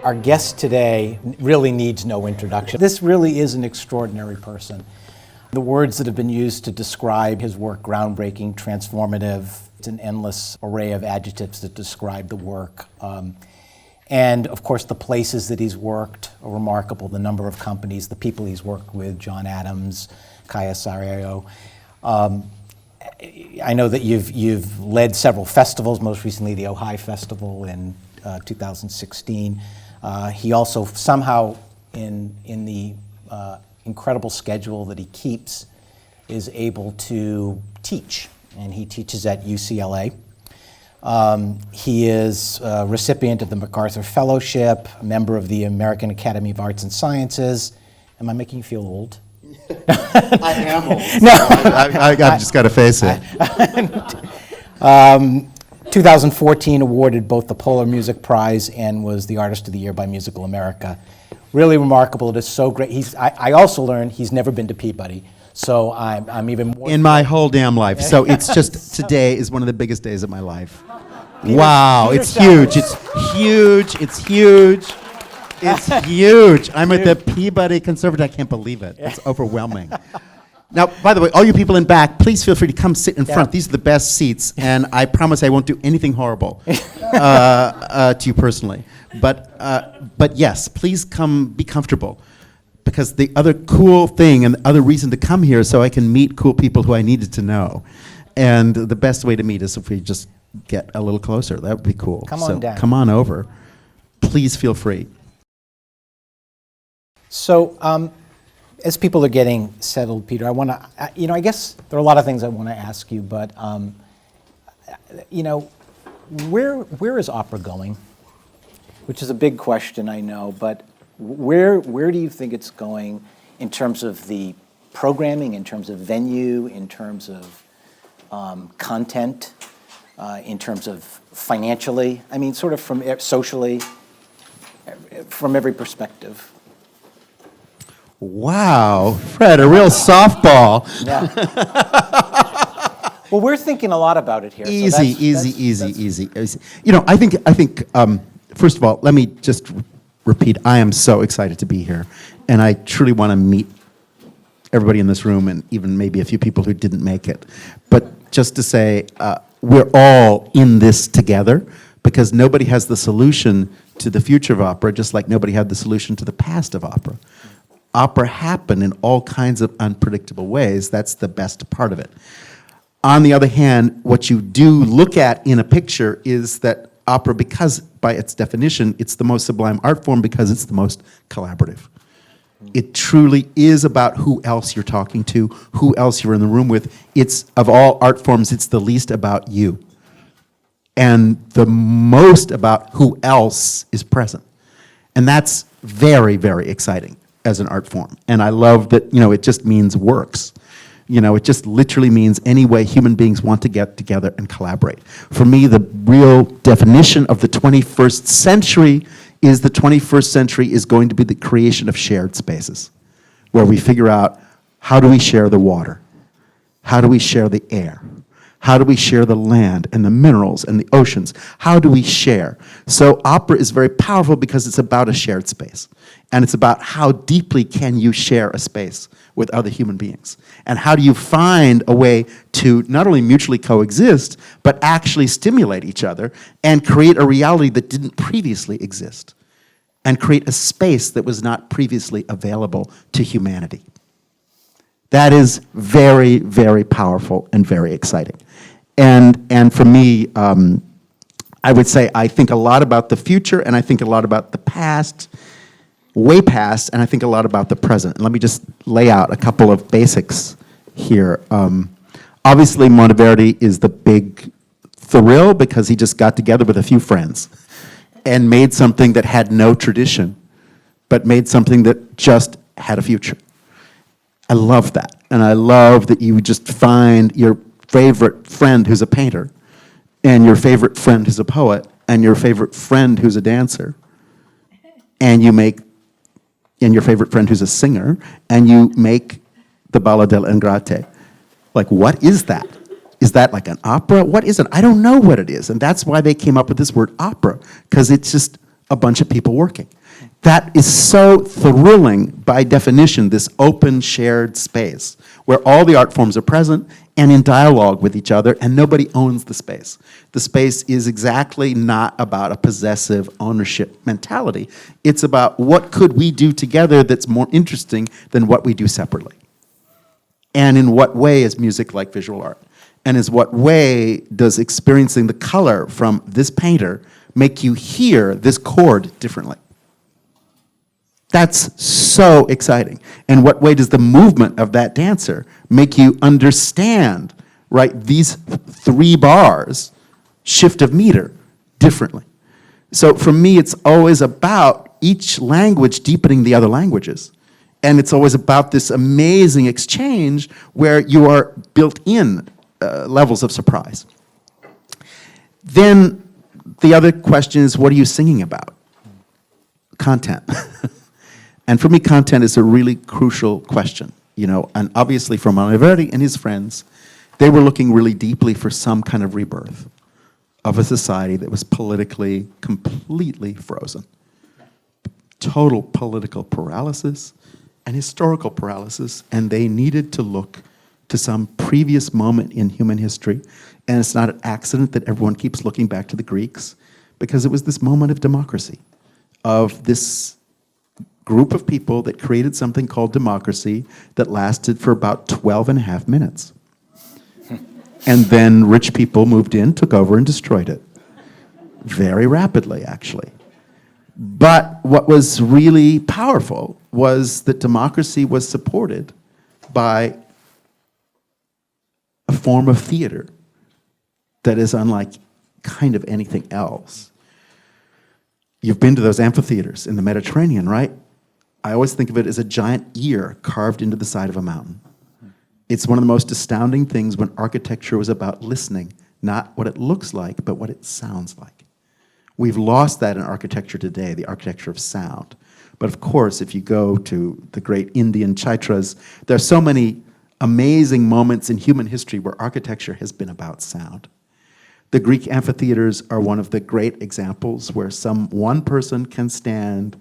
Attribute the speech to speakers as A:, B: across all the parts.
A: Our guest today really needs no introduction. This really is an extraordinary person. The words that have been used to describe his work, groundbreaking, transformative, it's an endless array of adjectives that describe the work. And of course, the places that he's worked are remarkable, the number of companies, the people he's worked with, John Adams, Kaya Sarajevo. I know that you've led several festivals, most recently the Ojai Festival in 2016. He also somehow, in the incredible schedule that he keeps, is able to teach, and he teaches at UCLA. He is a recipient of the MacArthur Fellowship, a member of the American Academy of Arts and Sciences. Am I making you feel old?
B: I am old.
A: No.
B: I've just got to face it.
A: 2014 awarded both the Polar Music Prize and was the Artist of the Year by Musical America. Really remarkable. It is so great. I also learned he's never been to Peabody, so I'm even more...
B: In my whole damn life. So it's just, today is one of the biggest days of my life. Wow, it's huge. It's huge. It's huge. It's huge. I'm at the Peabody Conservatory. I can't believe it. It's overwhelming. Now, by the way, all you people in back, please feel free to come sit in front. These are the best seats, and I promise I won't do anything horrible to you personally. But yes, please come be comfortable, because the other cool thing and the other reason to come here is so I can meet cool people who I needed to know. And the best way to meet is if we just get a little closer. That would be cool.
A: Come on down.
B: Come on over. Please feel free.
A: So, as people are getting settled, Peter, I want to, I guess there are a lot of things I want to ask you, but, where is opera going? Which is a big question, I know, but where do you think it's going in terms of the programming, in terms of venue, in terms of content, in terms of financially? I mean, sort of from socially, from every perspective.
B: Wow, Fred, a real softball.
A: Yeah. Well, we're thinking a lot about it here.
B: Easy. I think. First of all, let me just repeat. I am so excited to be here, and I truly want to meet everybody in this room, and even maybe a few people who didn't make it. But just to say, we're all in this together, because nobody has the solution to the future of opera, just like nobody had the solution to the past of opera. Opera happened in all kinds of unpredictable ways. That's the best part of it. On the other hand, what you do look at in a picture is that opera, because by its definition, it's the most sublime art form because it's the most collaborative. It truly is about who else you're talking to, who else you're in the room with. It's, of all art forms, it's the least about you, and the most about who else is present. And that's very, very exciting as an art form. And I love that, it just means works. It just literally means any way human beings want to get together and collaborate. For me, the real definition of the 21st century is the 21st century is going to be the creation of shared spaces, where we figure out, how do we share the water? How do we share the air? How do we share the land and the minerals and the oceans? How do we share? So opera is very powerful because it's about a shared space. And it's about how deeply can you share a space with other human beings? And how do you find a way to not only mutually coexist, but actually stimulate each other and create a reality that didn't previously exist, and create a space that was not previously available to humanity? That is very, very powerful and very exciting. And for me, I would say I think a lot about the future, and I think a lot about the past, way past, and I think a lot about the present. And let me just lay out a couple of basics here. Obviously, Monteverdi is the big thrill because he just got together with a few friends and made something that had no tradition, but made something that just had a future. I love that. And I love that you just find your favorite friend who's a painter, and your favorite friend who's a poet, and your favorite friend who's a dancer, and your favorite friend who's a singer, and you make the Balla delle Ingrate. Like, what is that? Is that like an opera? What is it? I don't know what it is. And that's why they came up with this word opera, because it's just a bunch of people working. That is so thrilling by definition, this open shared space where all the art forms are present and in dialogue with each other, and nobody owns the space. The space is exactly not about a possessive ownership mentality. It's about what could we do together that's more interesting than what we do separately. And in what way is music like visual art? And in what way does experiencing the color from this painter make you hear this chord differently? That's so exciting. And what way does the movement of that dancer make you understand, right, these 3 bars, shift of meter, differently? So for me, it's always about each language deepening the other languages. And it's always about this amazing exchange where you are built in levels of surprise. Then the other question is, what are you singing about? Content. And for me, content is a really crucial question, you know, and obviously for Monteverdi and his friends, they were looking really deeply for some kind of rebirth of a society that was politically completely frozen. Total political paralysis and historical paralysis, and they needed to look to some previous moment in human history, and it's not an accident that everyone keeps looking back to the Greeks, because it was this moment of democracy, of this group of people that created something called democracy that lasted for about 12 and a half minutes. And then rich people moved in, took over, and destroyed it. Very rapidly, actually. But what was really powerful was that democracy was supported by a form of theater that is unlike kind of anything else. You've been to those amphitheaters in the Mediterranean, right? I always think of it as a giant ear carved into the side of a mountain. It's one of the most astounding things when architecture was about listening, not what it looks like, but what it sounds like. We've lost that in architecture today, the architecture of sound. But of course, if you go to the great Indian chaitras, there are so many amazing moments in human history where architecture has been about sound. The Greek amphitheaters are one of the great examples where one person can stand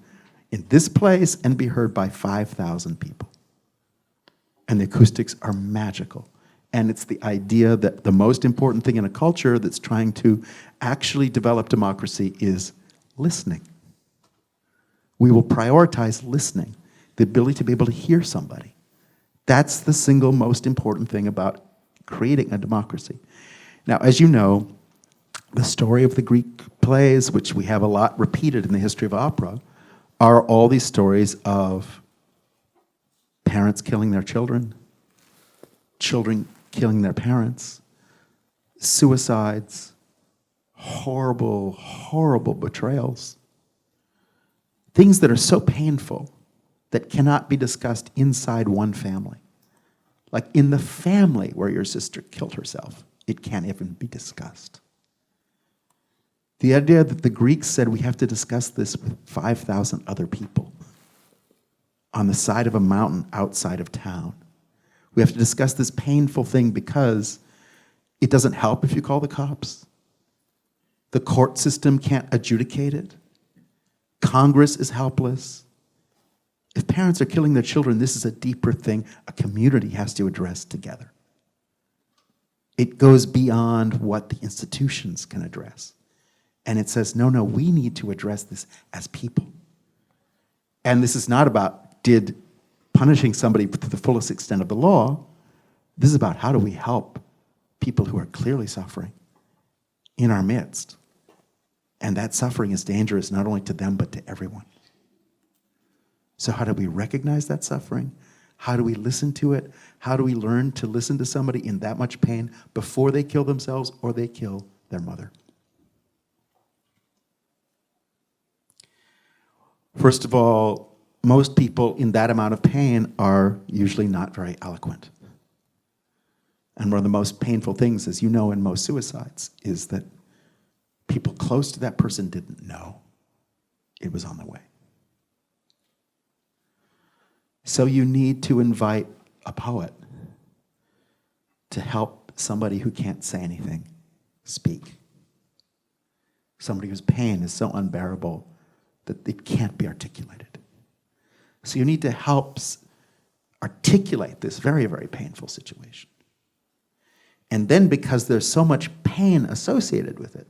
B: in this place and be heard by 5,000 people. And the acoustics are magical. And it's the idea that the most important thing in a culture that's trying to actually develop democracy is listening. We will prioritize listening, the ability to be able to hear somebody. That's the single most important thing about creating a democracy. Now, as you know, the story of the Greek plays, which we have a lot repeated in the history of opera, are all these stories of parents killing their children, children killing their parents, suicides, horrible, horrible betrayals. Things that are so painful that cannot be discussed inside one family. Like in the family where your sister killed herself, it can't even be discussed. The idea that the Greeks said we have to discuss this with 5,000 other people on the side of a mountain outside of town. We have to discuss this painful thing because it doesn't help if you call the cops. The court system can't adjudicate it. Congress is helpless. If parents are killing their children, this is a deeper thing a community has to address together. It goes beyond what the institutions can address. And it says, no, we need to address this as people. And this is not about did punishing somebody to the fullest extent of the law. This is about how do we help people who are clearly suffering in our midst. And that suffering is dangerous not only to them, but to everyone. So how do we recognize that suffering? How do we listen to it? How do we learn to listen to somebody in that much pain before they kill themselves or they kill their mother? First of all, most people in that amount of pain are usually not very eloquent. And one of the most painful things, as you know, in most suicides, is that people close to that person didn't know it was on the way. So you need to invite a poet to help somebody who can't say anything speak. Somebody whose pain is so unbearable that it can't be articulated. So you need to help articulate this very, very painful situation. And then because there's so much pain associated with it,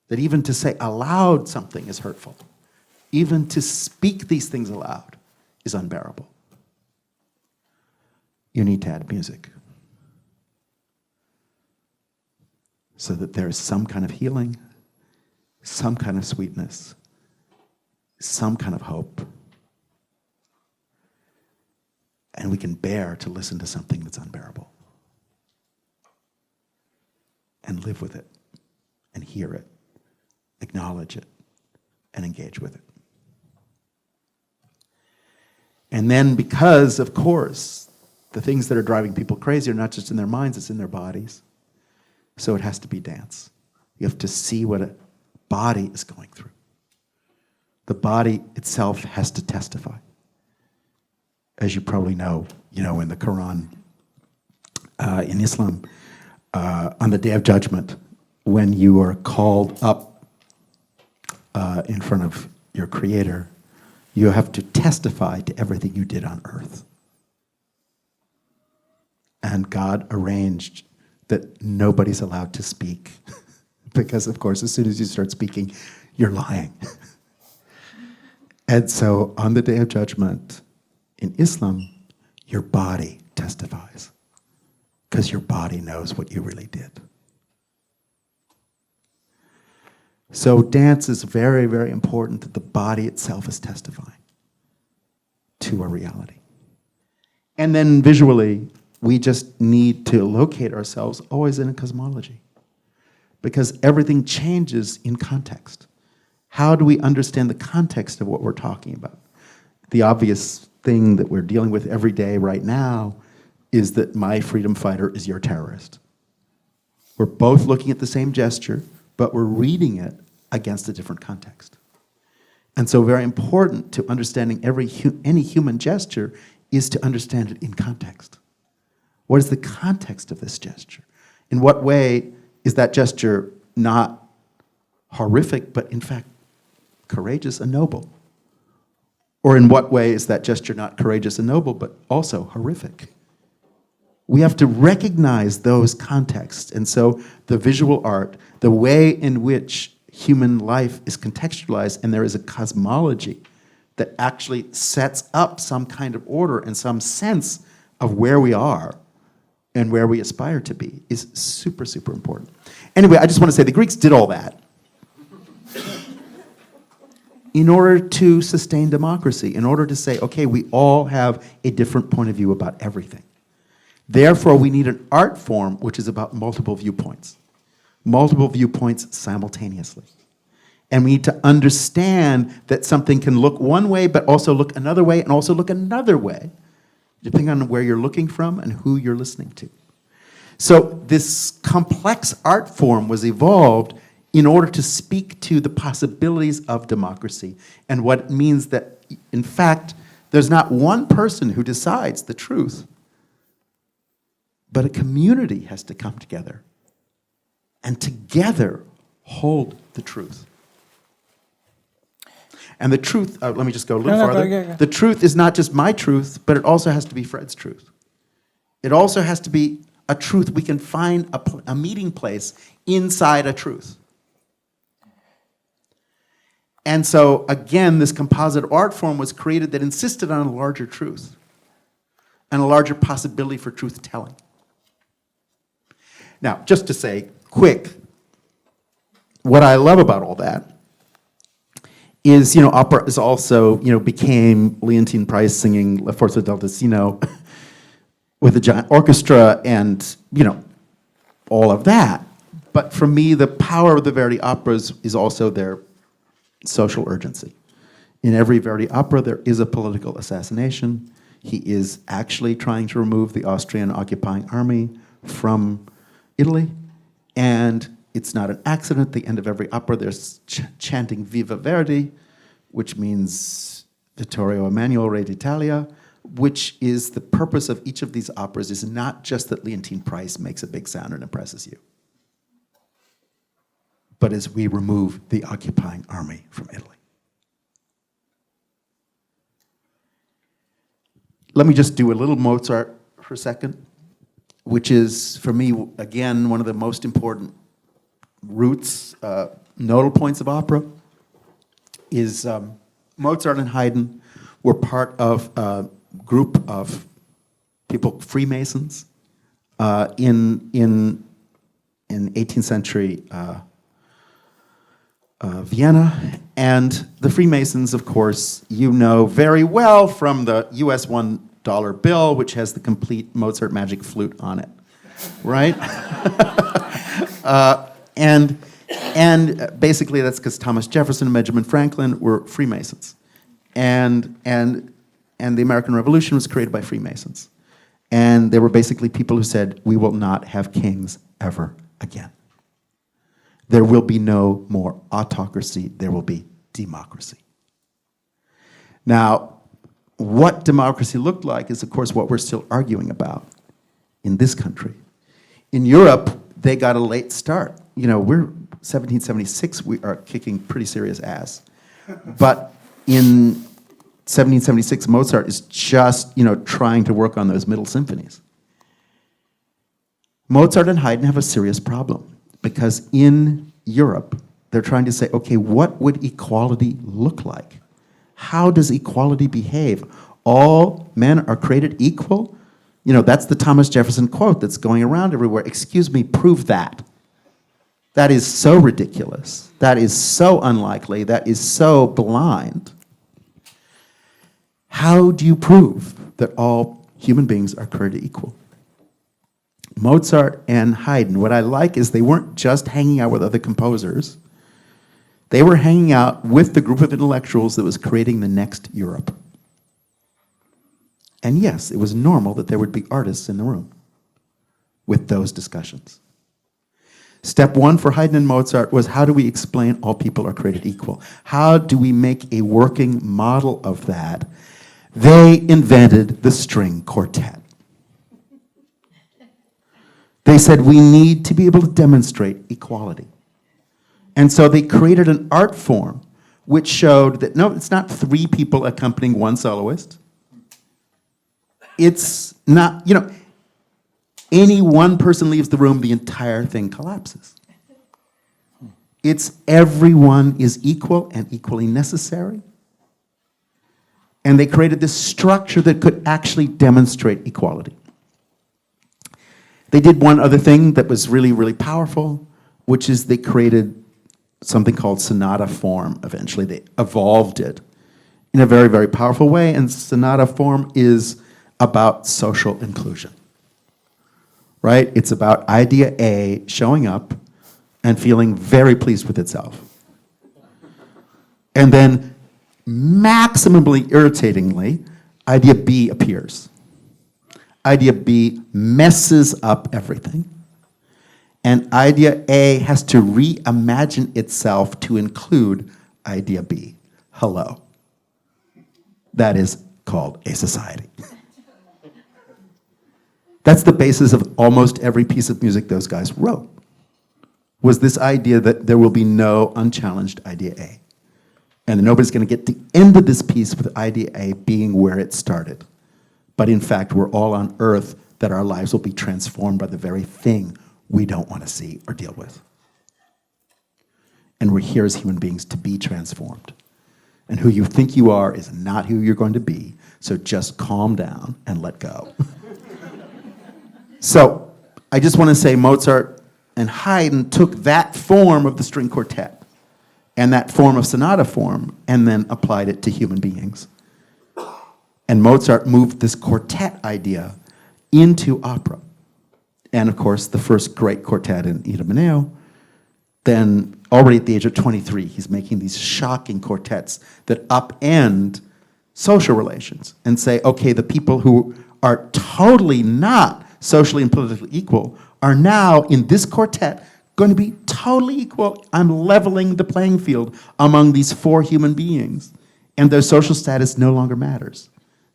B: that even to say aloud something is hurtful. Even to speak these things aloud is unbearable. You need to add music so that there is some kind of healing, some kind of sweetness, some kind of hope. And we can bear to listen to something that's unbearable. And live with it, and hear it, acknowledge it, and engage with it. And then because, of course, the things that are driving people crazy are not just in their minds, it's in their bodies. So it has to be dance. You have to see what a body is going through. The body itself has to testify. As you probably know, in the Quran, in Islam, on the Day of Judgment, when you are called up in front of your Creator, you have to testify to everything you did on earth. And God arranged that nobody's allowed to speak. Because, of course, as soon as you start speaking, you're lying. And so on the Day of Judgment, in Islam, your body testifies. Because your body knows what you really did. So dance is very, very important that the body itself is testifying to a reality. And then visually, we just need to locate ourselves always in a cosmology. Because everything changes in context. How do we understand the context of what we're talking about? The obvious thing that we're dealing with every day right now is that my freedom fighter is your terrorist. We're both looking at the same gesture, but we're reading it against a different context. And so very important to understanding any human gesture is to understand it in context. What is the context of this gesture? In what way is that gesture not horrific, but in fact courageous and noble? Or in what way is that gesture not courageous and noble, but also horrific? We have to recognize those contexts. And so the visual art, the way in which human life is contextualized, and there is a cosmology that actually sets up some kind of order and some sense of where we are and where we aspire to be, is super, super important. Anyway, I just want to say the Greeks did all that in order to sustain democracy, in order to say, okay, we all have a different point of view about everything. Therefore, we need an art form which is about multiple viewpoints simultaneously. And we need to understand that something can look one way, but also look another way, and also look another way, depending on where you're looking from and who you're listening to. So this complex art form was evolved in order to speak to the possibilities of democracy and what it means that, in fact, there's not one person who decides the truth, but a community has to come together and together hold the truth. And the truth, let me just go a little farther.
A: Go.
B: The truth is not just my truth, but it also has to be Fred's truth. It also has to be a truth. We can find a meeting place inside a truth. And so, again, this composite art form was created that insisted on a larger truth and a larger possibility for truth-telling. Now, just to say, quick, what I love about all that is, opera is also, became Leontine Price singing La Forza del Destino with a giant orchestra and, all of that. But for me, the power of the Verdi operas is also their social urgency. In every Verdi opera, there is a political assassination. He is actually trying to remove the Austrian occupying army from Italy, and it's not an accident. At the end of every opera, they're chanting Viva Verdi, which means Vittorio Emanuele, Re d'Italia, which is the purpose of each of these operas is not just that Leontine Price makes a big sound and impresses you, but as we remove the occupying army from Italy. let me just do a little Mozart for a second, which is, for me, again, one of the most important roots, nodal points of opera, is Mozart and Haydn were part of a group of people, Freemasons, in 18th century Vienna. And the Freemasons, of course, you know very well from the US $1 bill, which has the complete Mozart magic flute on it, right? And basically that's because Thomas Jefferson and Benjamin Franklin were Freemasons. And the American Revolution was created by Freemasons. And they were basically people who said, we will not have kings ever again. There will be no more autocracy, there will be democracy. Now, what democracy looked like is, of course, what we're still arguing about in this country. In Europe, they got a late start. You know, we're 1776, we are kicking pretty serious ass. But in 1776, Mozart is just, trying to work on those middle symphonies. Mozart and Haydn have a serious problem because in Europe, they're trying to say, okay, what would equality look like? How does equality behave? All men are created equal? That's the Thomas Jefferson quote that's going around everywhere. Excuse me, prove that. That is so ridiculous. That is so unlikely. That is so blind. How do you prove that all human beings are created equal? Mozart and Haydn, what I like is they weren't just hanging out with other composers. They were hanging out with the group of intellectuals that was creating the next Europe. And yes, it was normal that there would be artists in the room with those discussions. Step one for Haydn and Mozart was, how do we explain all people are created equal? How do we make a working model of that? They invented the string quartet. They said, we need to be able to demonstrate equality. And so they created an art form which showed that, no, it's not three people accompanying one soloist. It's not, any one person leaves the room, the entire thing collapses. It's everyone is equal and equally necessary. And they created this structure that could actually demonstrate equality. They did one other thing that was really, really powerful, which is they created something called sonata form eventually. They evolved it in a very, very powerful way, and sonata form is about social inclusion, right? It's about idea A showing up and feeling very pleased with itself. And then, maximally irritatingly, idea B appears. Idea B messes up everything. And idea A has to reimagine itself to include idea B. Hello. That is called a society. That's the basis of almost every piece of music those guys wrote, was this idea that there will be no unchallenged idea A. And nobody's going to get the end of this piece with idea A being where it started. But in fact, we're all on earth that our lives will be transformed by the very thing we don't want to see or deal with. And we're here as human beings to be transformed. And who you think you are is not who you're going to be, so just calm down and let go. So, I just want to say Mozart and Haydn took that form of the string quartet and that form of sonata form and then applied it to human beings. And Mozart moved this quartet idea into opera. And of course, the first great quartet in Idomeneo. Then, already at the age of 23, he's making these shocking quartets that upend social relations and say, okay, the people who are totally not socially and politically equal are now, in this quartet, going to be totally equal. I'm leveling the playing field among these four human beings. And their social status no longer matters.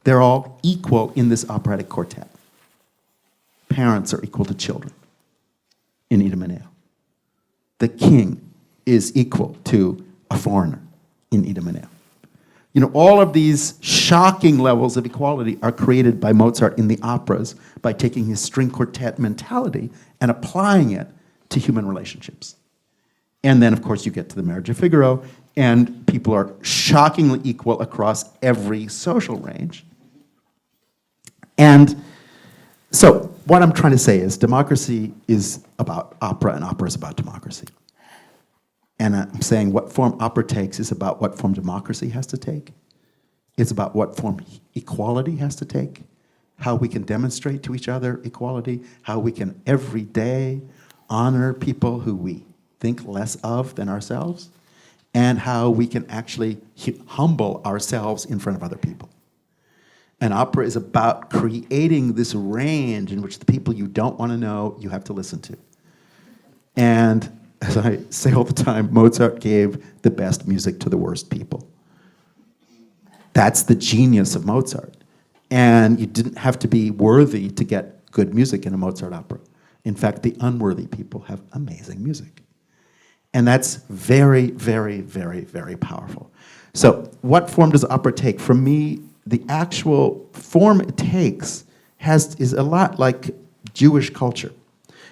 B: They're all equal in this operatic quartet. Parents are equal to children in Idomeneo. The king is equal to a foreigner in Idomeneo. You know, all of these shocking levels of equality are created by Mozart in the operas by taking his string quartet mentality and applying it to human relationships. And then, of course, you get to the Marriage of Figaro, and people are shockingly equal across every social range. And so what I'm trying to say is democracy is about opera, and opera is about democracy. And I'm saying what form opera takes is about what form democracy has to take. It's about what form equality has to take, how we can demonstrate to each other equality, how we can every day honor people who we think less of than ourselves, and how we can actually humble ourselves in front of other people. And opera is about creating this range in which the people you don't want to know, you have to listen to. And as I say all the time, Mozart gave the best music to the worst people. That's the genius of Mozart. And you didn't have to be worthy to get good music in a Mozart opera. In fact, the unworthy people have amazing music. And that's very, very, very, very powerful. So what form does opera take? For me, the actual form it takes is a lot like Jewish culture.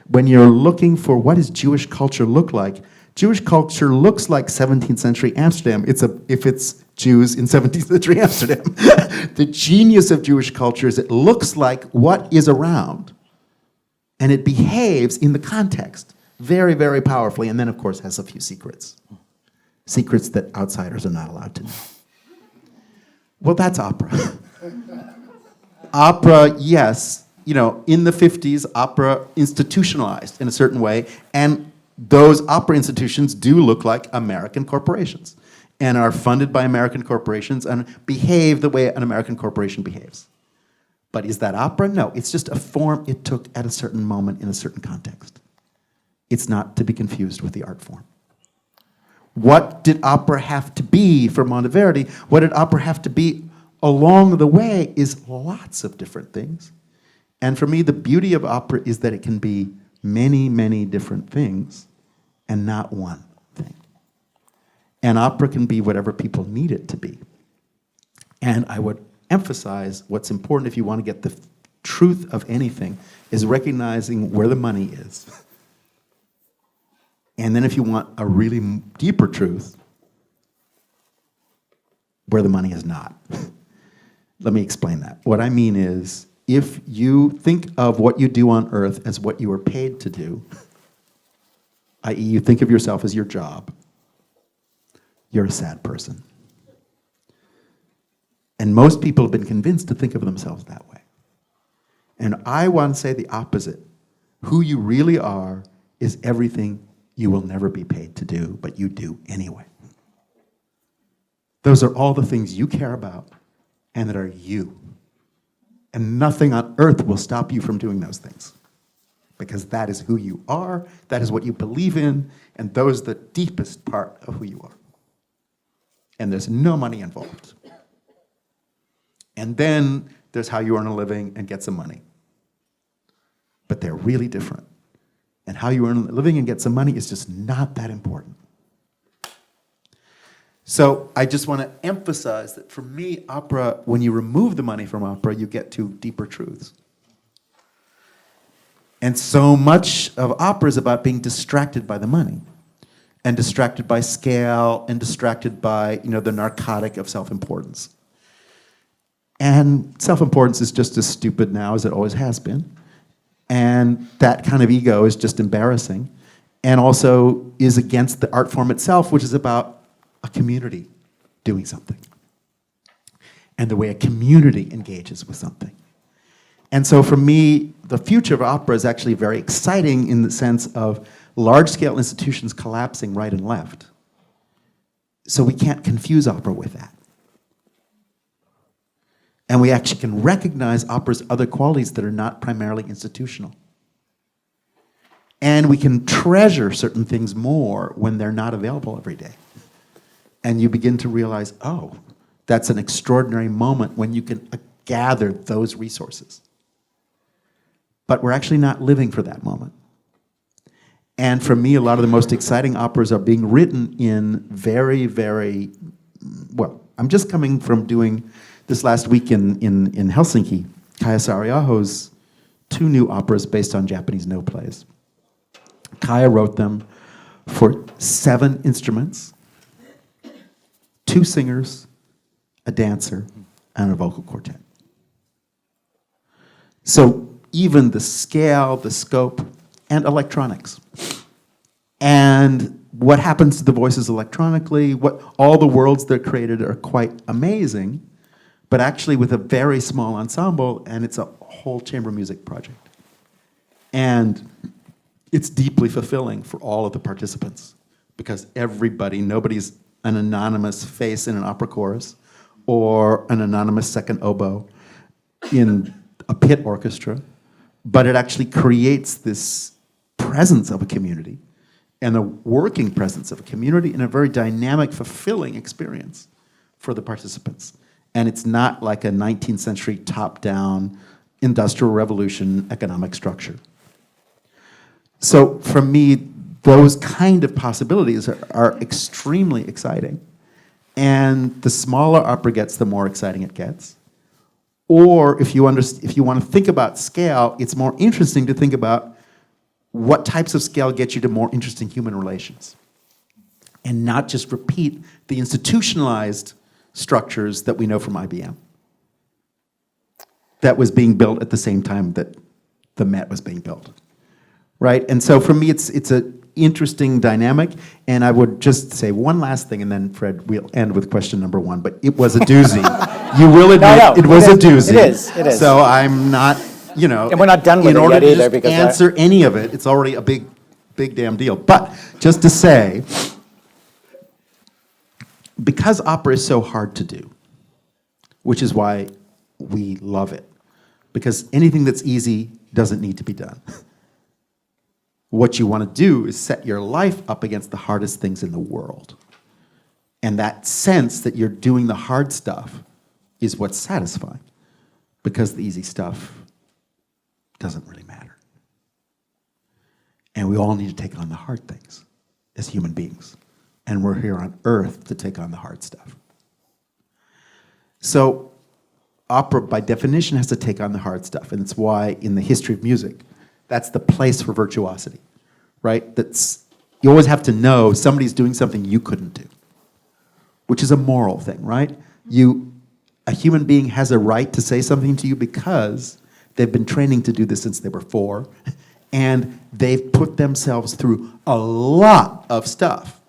B: When you're looking for what does Jewish culture look like, Jewish culture looks like 17th century Amsterdam if it's Jews in 17th century Amsterdam. The genius of Jewish culture is it looks like what is around, and it behaves in the context very, very powerfully, and then, of course, has a few secrets. Secrets that outsiders are not allowed to know. Well, that's opera. Opera, yes, you know, in the 50s, opera institutionalized in a certain way, and those opera institutions do look like American corporations and are funded by American corporations and behave the way an American corporation behaves. But is that opera? No, it's just a form it took at a certain moment in a certain context. It's not to be confused with the art form. What did opera have to be for Monteverdi? What did opera have to be along the way is lots of different things. And for me, the beauty of opera is that it can be many, many different things and not one thing. And opera can be whatever people need it to be. And I would emphasize what's important if you want to get the truth of anything is recognizing where the money is. And then if you want a really deeper truth, where the money is not. Let me explain that. What I mean is, if you think of what you do on earth as what you are paid to do, i.e. you think of yourself as your job, you're a sad person. And most people have been convinced to think of themselves that way. And I want to say the opposite. Who you really are is everything you will never be paid to do, but you do anyway. Those are all the things you care about and that are you. And nothing on earth will stop you from doing those things. Because that is who you are, that is what you believe in, and those are the deepest part of who you are. And there's no money involved. And then there's how you earn a living and get some money. But they're really different. And how you earn a living and get some money is just not that important. So I just want to emphasize that for me, opera, when you remove the money from opera, you get to deeper truths. And so much of opera is about being distracted by the money, and distracted by scale, and distracted by, the narcotic of self-importance. And self-importance is just as stupid now as it always has been. And that kind of ego is just embarrassing, and also is against the art form itself, which is about a community doing something, and the way a community engages with something. And so for me, the future of opera is actually very exciting in the sense of large-scale institutions collapsing right and left. So we can't confuse opera with that. And we actually can recognize opera's other qualities that are not primarily institutional. And we can treasure certain things more when they're not available every day. And you begin to realize, oh, that's an extraordinary moment when you can gather those resources. But we're actually not living for that moment. And for me, a lot of the most exciting operas are being written in very, very, well, I'm just coming from doing this last week in Helsinki, Kaija Saariaho's 2 new operas based on Japanese no plays. Kaija wrote them for 7 instruments, 2 singers, a dancer, and a vocal quartet. So even the scale, the scope, and electronics. And what happens to the voices electronically, all the worlds they're created are quite amazing, but actually with a very small ensemble, and it's a whole chamber music project. And it's deeply fulfilling for all of the participants, because nobody's an anonymous face in an opera chorus, or an anonymous second oboe in a pit orchestra, but it actually creates this presence of a community, and the working presence of a community in a very dynamic, fulfilling experience for the participants. And it's not like a 19th century top-down industrial revolution economic structure. So for me, those kind of possibilities are extremely exciting. And the smaller opera gets, the more exciting it gets. Or if you want to think about scale, it's more interesting to think about what types of scale get you to more interesting human relations, and not just repeat the institutionalized structures that we know from IBM that was being built at the same time that the Met was being built, right? And so for me, it's an interesting dynamic, and I would just say one last thing, and then Fred, we'll end with question number 1, but it was a doozy. You will admit it was a doozy.
A: It is.
B: So I'm not,
A: and we're not done with it yet either, because
B: answer any of it, it's already a big damn deal. But just to say, because opera is so hard to do, which is why we love it, because anything that's easy doesn't need to be done. What you want to do is set your life up against the hardest things in the world. And that sense that you're doing the hard stuff is what's satisfying, because the easy stuff doesn't really matter. And we all need to take on the hard things as human beings. And we're here on Earth to take on the hard stuff. So opera, by definition, has to take on the hard stuff. And it's why, in the history of music, that's the place for virtuosity, right? You always have to know somebody's doing something you couldn't do, which is a moral thing, right? A human being has a right to say something to you because they've been training to do this since they were 4, and they've put themselves through a lot of stuff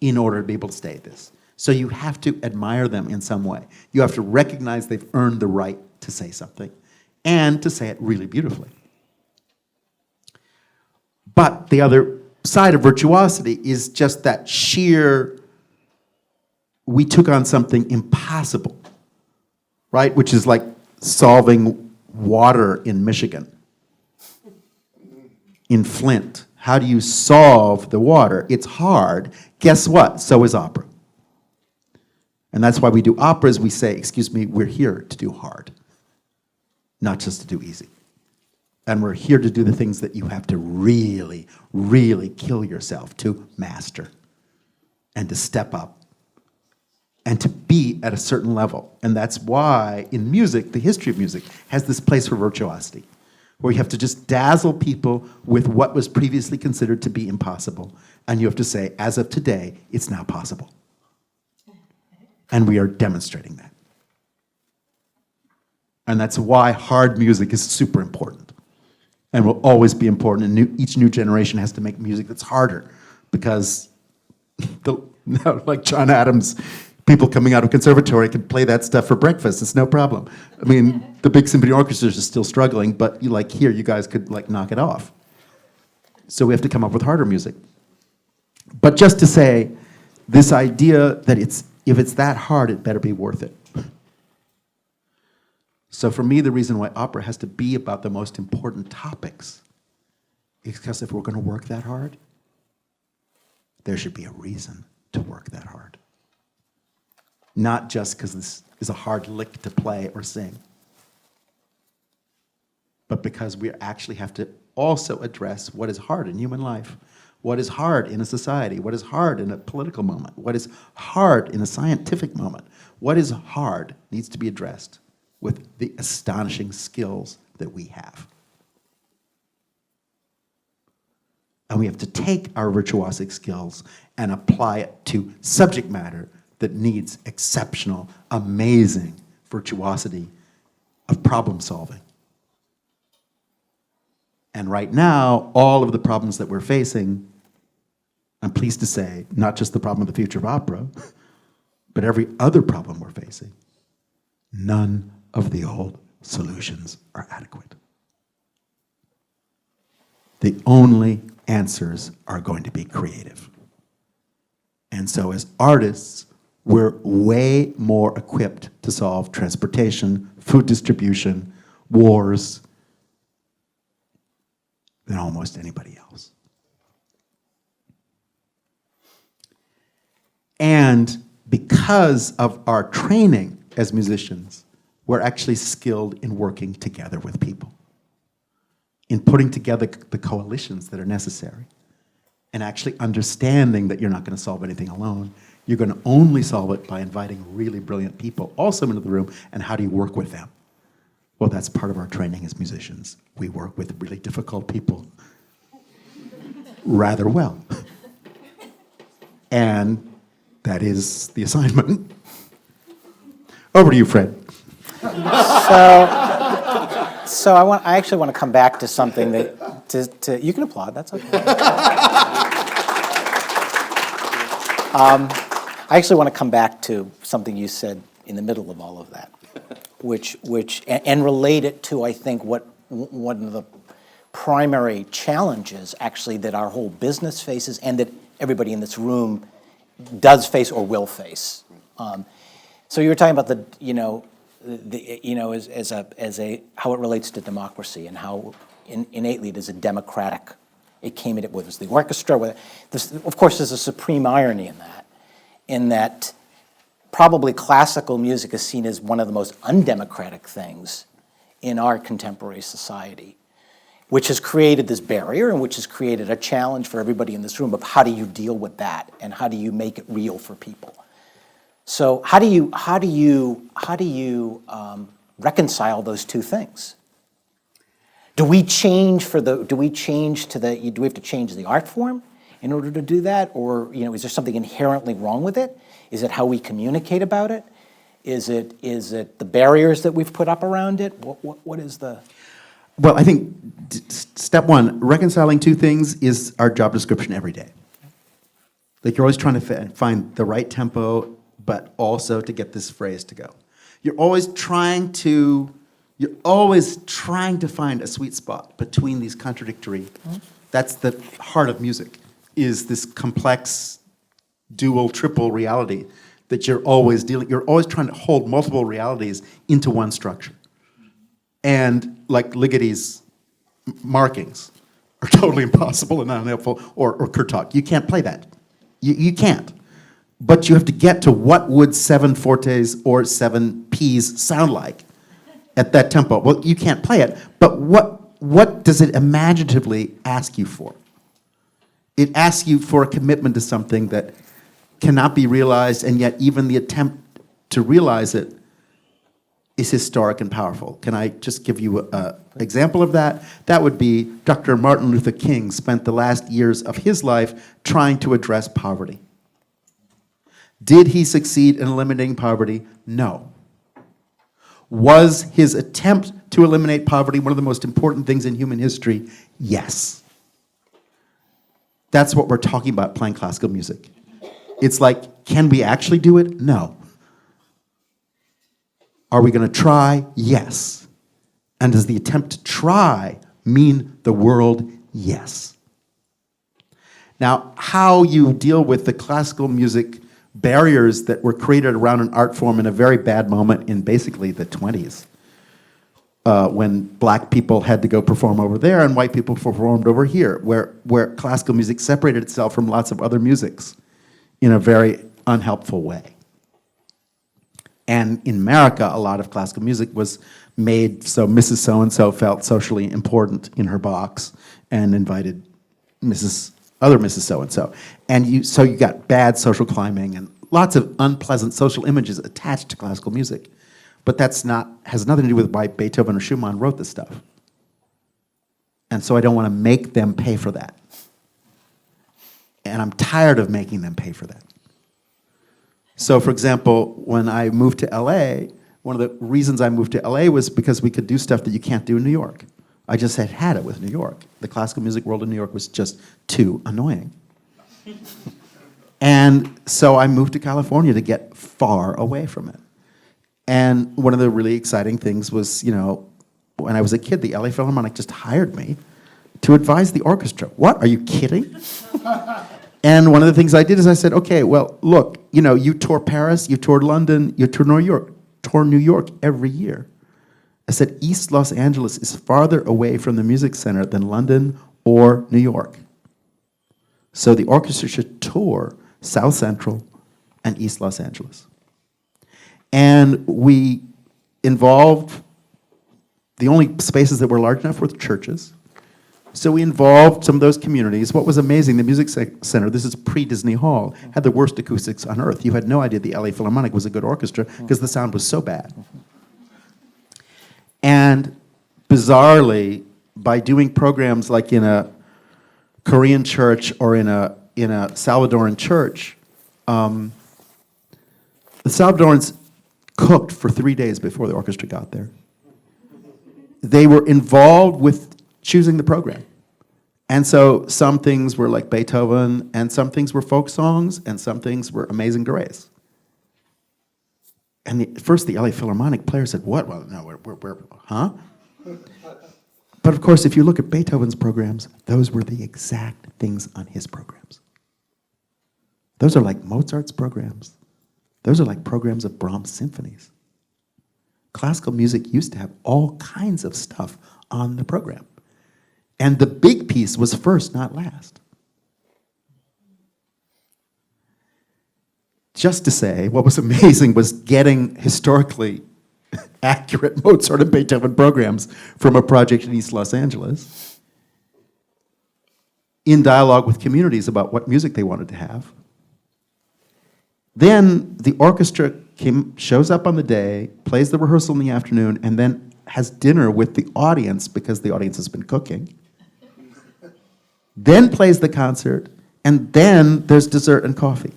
B: in order to be able to say this. So you have to admire them in some way. You have to recognize they've earned the right to say something, and to say it really beautifully. But the other side of virtuosity is just that sheer, we took on something impossible, right? Which is like solving water in Michigan, in Flint. How do you solve the water? It's hard. Guess what? So is opera. And that's why we do operas. We say, excuse me, we're here to do hard, not just to do easy. And we're here to do the things that you have to really, really kill yourself to master, and to step up, and to be at a certain level. And that's why in music, the history of music has this place for virtuosity, where you have to just dazzle people with what was previously considered to be impossible. And you have to say, as of today, it's now possible. And we are demonstrating that. And that's why hard music is super important, and will always be important. And each new generation has to make music that's harder, because like John Adams, people coming out of conservatory can play that stuff for breakfast. It's no problem. I mean, the big symphony orchestras are still struggling, but here, you guys could knock it off. So we have to come up with harder music. But just to say, this idea that if it's that hard, it better be worth it. So for me, the reason why opera has to be about the most important topics is because if we're going to work that hard, there should be a reason to work that hard. Not just because this is a hard lick to play or sing, but because we actually have to also address what is hard in human life, What is hard in a society? What is hard in a political moment? What is hard in a scientific moment? What is hard needs to be addressed with the astonishing skills that we have. And we have to take our virtuosic skills and apply it to subject matter that needs exceptional, amazing virtuosity of problem solving. And right now, all of the problems that we're facing, I'm pleased to say, not just the problem of the future of opera, but every other problem we're facing, none of the old solutions are adequate. The only answers are going to be creative. And so as artists, we're way more equipped to solve transportation, food distribution, wars, than almost anybody else. And because of our training as musicians, we're actually skilled in working together with people, in putting together the coalitions that are necessary, and actually understanding that you're not going to solve anything alone. You're going to only solve it by inviting really brilliant people also into the room, and how do you work with them? Well, that's part of our training as musicians. We work with really difficult people rather well. And that is the assignment. Over to you, Fred.
A: So I actually want to come back to something that you can applaud. That's okay. I actually want to come back to something you said in the middle of all of that, which and relate it to, I think, what one of the primary challenges actually that our whole business faces, and that everybody in this room does face or will face. So you were talking about as a how it relates to democracy, and how innately it is a democratic. It came at it with the orchestra. Of course, there's a supreme irony in that probably classical music is seen as one of the most undemocratic things in our contemporary society, which has created this barrier and which has created a challenge for everybody in this room of how do you deal with that and how do you make it real for people. So how do you reconcile those two things? Do we have to change the art form in order to do that, or is there something inherently wrong with it? Is it how we communicate about it? Is it the barriers that we've put up around it? What is the?
B: Well, I think step one, reconciling two things is our job description every day. Like, you're always trying to find the right tempo, but also to get this phrase to go. You're always trying to find a sweet spot between these contradictory. That's the heart of music, is this complex dual, triple reality that you're always trying to hold multiple realities into one structure. And like Ligeti's markings are totally impossible and unhelpful, or Kurtak. You can't play that. You can't. But you have to get to what would 7 fortes or 7 Ps sound like at that tempo. Well, you can't play it, but what does it imaginatively ask you for? It asks you for a commitment to something that cannot be realized, and yet even the attempt to realize it is historic and powerful. Can I just give you an example of that? That would be Dr. Martin Luther King spent the last years of his life trying to address poverty. Did he succeed in eliminating poverty? No. Was his attempt to eliminate poverty one of the most important things in human history? Yes. That's what we're talking about playing classical music. It's like, can we actually do it? No. Are we going to try? Yes. And does the attempt to try mean the world? Yes. Now, how you deal with the classical music barriers that were created around an art form in a very bad moment in basically the 20s, when black people had to go perform over there and white people performed over here, where classical music separated itself from lots of other musics in a very unhelpful way. And in America, a lot of classical music was made so Mrs. So-and-so felt socially important in her box and invited Mrs. other Mrs. So-and-so. So you got bad social climbing and lots of unpleasant social images attached to classical music. But has nothing to do with why Beethoven or Schumann wrote this stuff. And so I don't want to make them pay for that. And I'm tired of making them pay for that. So, for example, when I moved to LA, one of the reasons I moved to LA was because we could do stuff that you can't do in New York. I just had it with New York. The classical music world in New York was just too annoying. And so I moved to California to get far away from it. And one of the really exciting things was, when I was a kid, the LA Philharmonic just hired me to advise the orchestra. What? Are you kidding? And one of the things I did is I said, okay, well, look, you tour Paris, you toured London, you tour New York every year. I said, East Los Angeles is farther away from the music center than London or New York. So the orchestra should tour South Central and East Los Angeles. And we involved, the only spaces that were large enough were the churches. So we involved some of those communities. What was amazing, the Music Center, this is pre-Disney Hall, had the worst acoustics on earth. You had no idea the LA Philharmonic was a good orchestra because the sound was so bad. And bizarrely, by doing programs like in a Korean church or in a Salvadoran church, the Salvadorans cooked for 3 days before the orchestra got there. They were involved with choosing the program. And so some things were like Beethoven, and some things were folk songs, and some things were Amazing Grace. And first the LA Philharmonic player said, what? Well, no, we're huh? But of course, if you look at Beethoven's programs, those were the exact things on his programs. Those are like Mozart's programs. Those are like programs of Brahms' symphonies. Classical music used to have all kinds of stuff on the program. And the big piece was first, not last. Just to say, what was amazing was getting historically accurate Mozart and Beethoven programs from a project in East Los Angeles in dialogue with communities about what music they wanted to have. Then the orchestra shows up on the day, plays the rehearsal in the afternoon, and then has dinner with the audience because the audience has been cooking. Then plays the concert, and then there's dessert and coffee.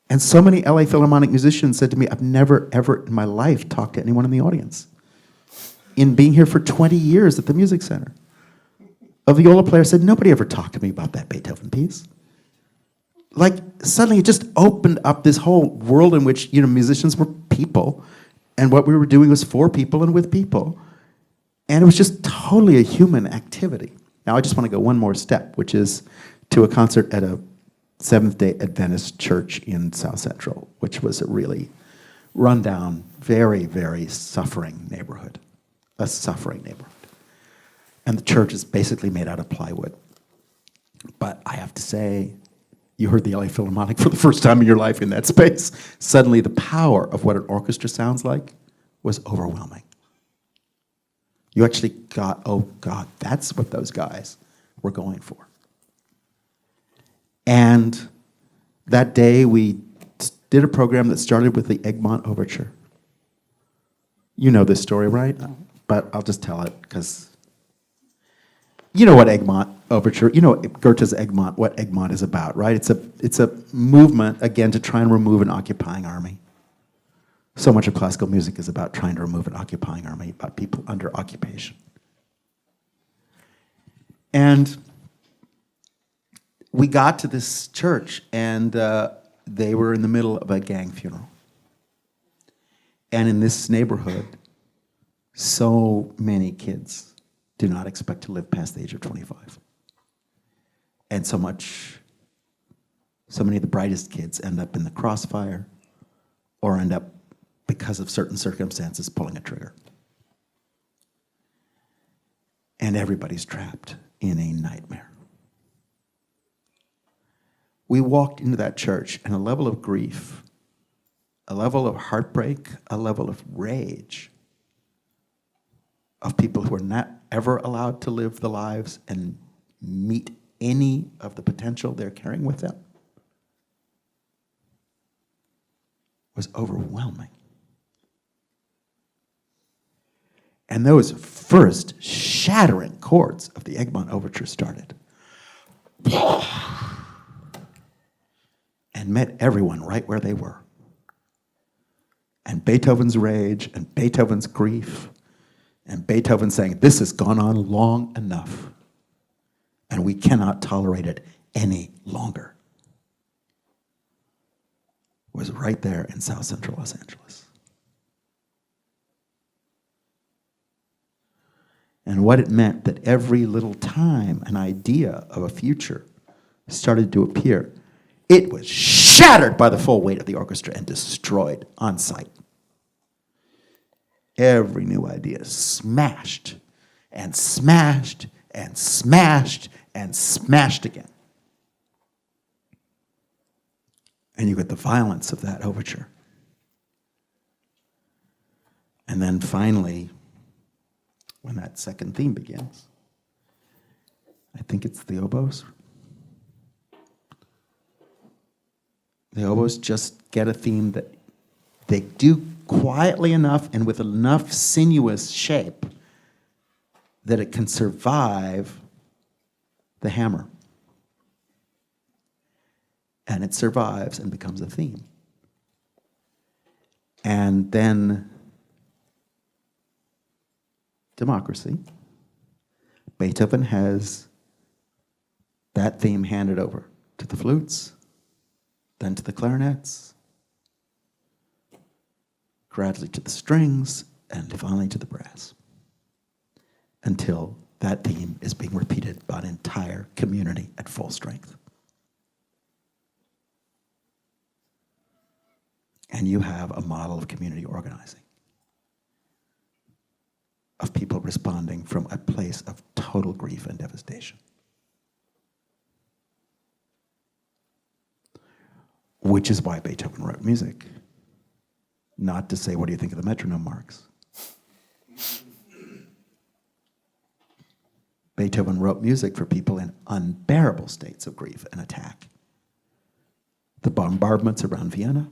B: And so many LA Philharmonic musicians said to me, I've never, ever in my life talked to anyone in the audience. In being here for 20 years at the Music Center. A viola player said, nobody ever talked to me about that Beethoven piece. Like, suddenly it just opened up this whole world in which, musicians were people, and what we were doing was for people and with people. And it was just totally a human activity. Now, I just want to go one more step, which is to a concert at a Seventh-day Adventist church in South Central, which was a really rundown, very, very suffering neighborhood. A suffering neighborhood. And the church is basically made out of plywood. But I have to say, you heard the LA Philharmonic for the first time in your life in that space. Suddenly the power of what an orchestra sounds like was overwhelming. You actually got, oh God, that's what those guys were going for. And that day we did a program that started with the Egmont Overture. You know this story, right? But I'll just tell it because you know what Egmont Overture, Goethe's Egmont, what Egmont is about, right? It's a movement, again, to try and remove an occupying army. So much of classical music is about trying to remove an occupying army, about people under occupation. And we got to this church, and they were in the middle of a gang funeral. And in this neighborhood, so many kids do not expect to live past the age of 25. And so many of the brightest kids end up in the crossfire or end up, because of certain circumstances, pulling a trigger. And everybody's trapped in a nightmare. We walked into that church, and a level of grief, a level of heartbreak, a level of rage of people who are not ever allowed to live the lives and meet any of the potential they're carrying with them was overwhelming. And those first shattering chords of the Egmont Overture started and met everyone right where they were. And Beethoven's rage and Beethoven's grief and Beethoven saying, this has gone on long enough and we cannot tolerate it any longer, was right there in South Central Los Angeles. And what it meant that every little time an idea of a future started to appear, it was shattered by the full weight of the orchestra and destroyed on sight. Every new idea smashed and smashed and smashed and smashed again. And you get the violence of that overture. And then finally, when that second theme begins, I think it's the oboes. The oboes just get a theme that they do quietly enough and with enough sinuous shape that it can survive the hammer. And it survives and becomes a theme. And then democracy. Beethoven has that theme handed over to the flutes, then to the clarinets, gradually to the strings, and finally to the brass, until that theme is being repeated by an entire community at full strength. And you have a model of community organizing, of people responding from a place of total grief and devastation. Which is why Beethoven wrote music, not to say, what do you think of the metronome marks? Beethoven wrote music for people in unbearable states of grief and attack. The bombardments around Vienna.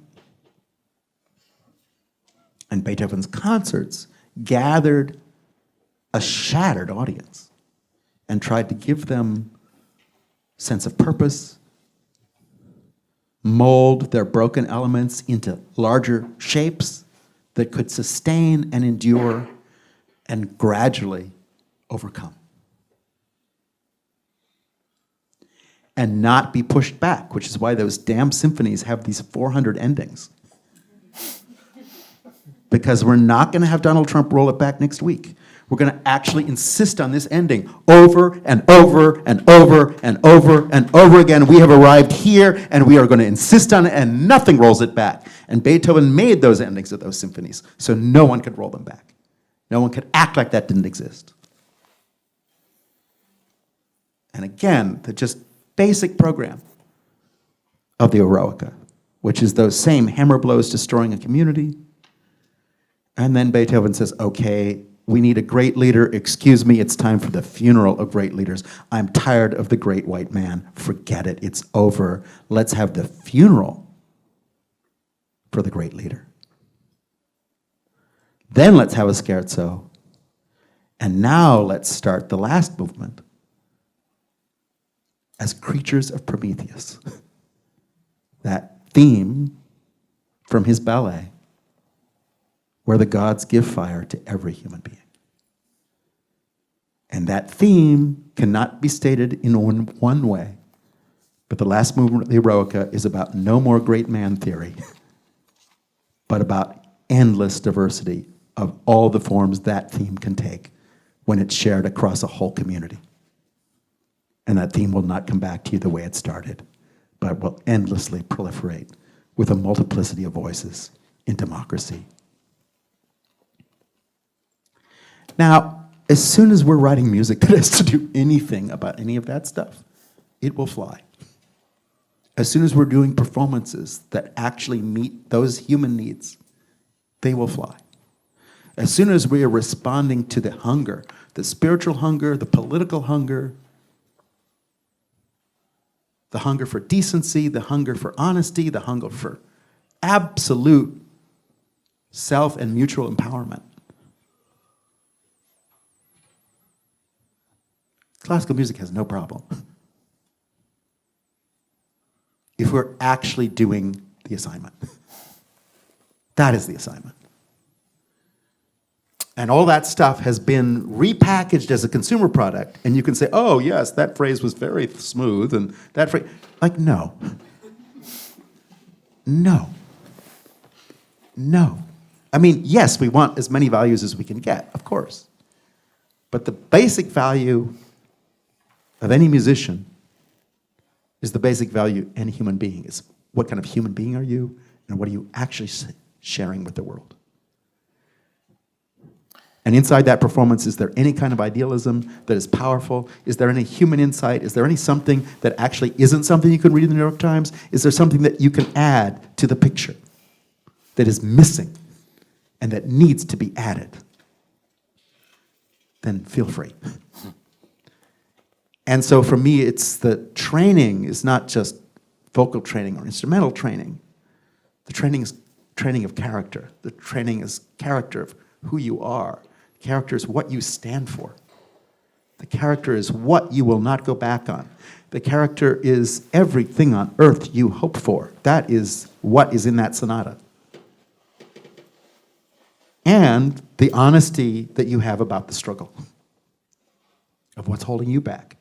B: And Beethoven's concerts gathered a shattered audience and tried to give them sense of purpose, mold their broken elements into larger shapes that could sustain and endure and gradually overcome. And not be pushed back, which is why those damn symphonies have these 400 endings. Because we're not going to have Donald Trump roll it back next week. We're going to actually insist on this ending over and over and over and over and over again. We have arrived here, and we are going to insist on it, and nothing rolls it back. And Beethoven made those endings of those symphonies, so no one could roll them back. No one could act like that didn't exist. And again, the just basic program of the Eroica, which is those same hammer blows destroying a community. And then Beethoven says, okay, we need a great leader. Excuse me, it's time for the funeral of great leaders. I'm tired of the great white man. Forget it, it's over. Let's have the funeral for the great leader. Then let's have a scherzo. And now let's start the last movement as creatures of Prometheus. That theme from his ballet, where the gods give fire to every human being. And that theme cannot be stated in one way, but the last movement of the Eroica is about no more great man theory, but about endless diversity of all the forms that theme can take when it's shared across a whole community. And that theme will not come back to you the way it started, but will endlessly proliferate with a multiplicity of voices in democracy. Now, as soon as we're writing music that has to do anything about any of that stuff, it will fly. As soon as we're doing performances that actually meet those human needs, they will fly. As soon as we are responding to the hunger, the spiritual hunger, the political hunger, the hunger for decency, the hunger for honesty, the hunger for absolute self and mutual empowerment. Classical music has no problem if we're actually doing the assignment. That is the assignment. And all that stuff has been repackaged as a consumer product, and you can say, oh, yes, that phrase was very smooth, and that phrase, like, no. No. No. I mean, yes, we want as many values as we can get, of course. But the basic value of any musician is the basic value of any human being. Is what kind of human being are you, and what are you actually sharing with the world? And inside that performance, is there any kind of idealism that is powerful? Is there any human insight? Is there any something that actually isn't something you can read in the New York Times? Is there something that you can add to the picture that is missing and that needs to be added? Then feel free. And so for me, it's the training is not just vocal training or instrumental training. The training is training of character. The training is character of who you are. Character is what you stand for. The character is what you will not go back on. The character is everything on earth you hope for. That is what is in that sonata. And the honesty that you have about the struggle of what's holding you back.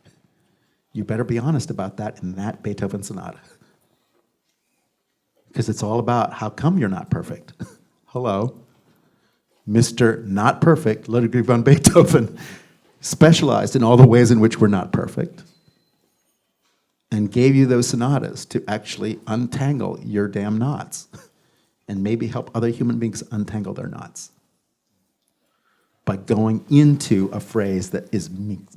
B: You better be honest about that in that Beethoven sonata. Because it's all about how come you're not perfect. Hello. Mr. Not Perfect, Ludwig van Beethoven, specialized in all the ways in which we're not perfect and gave you those sonatas to actually untangle your damn knots and maybe help other human beings untangle their knots by going into a phrase that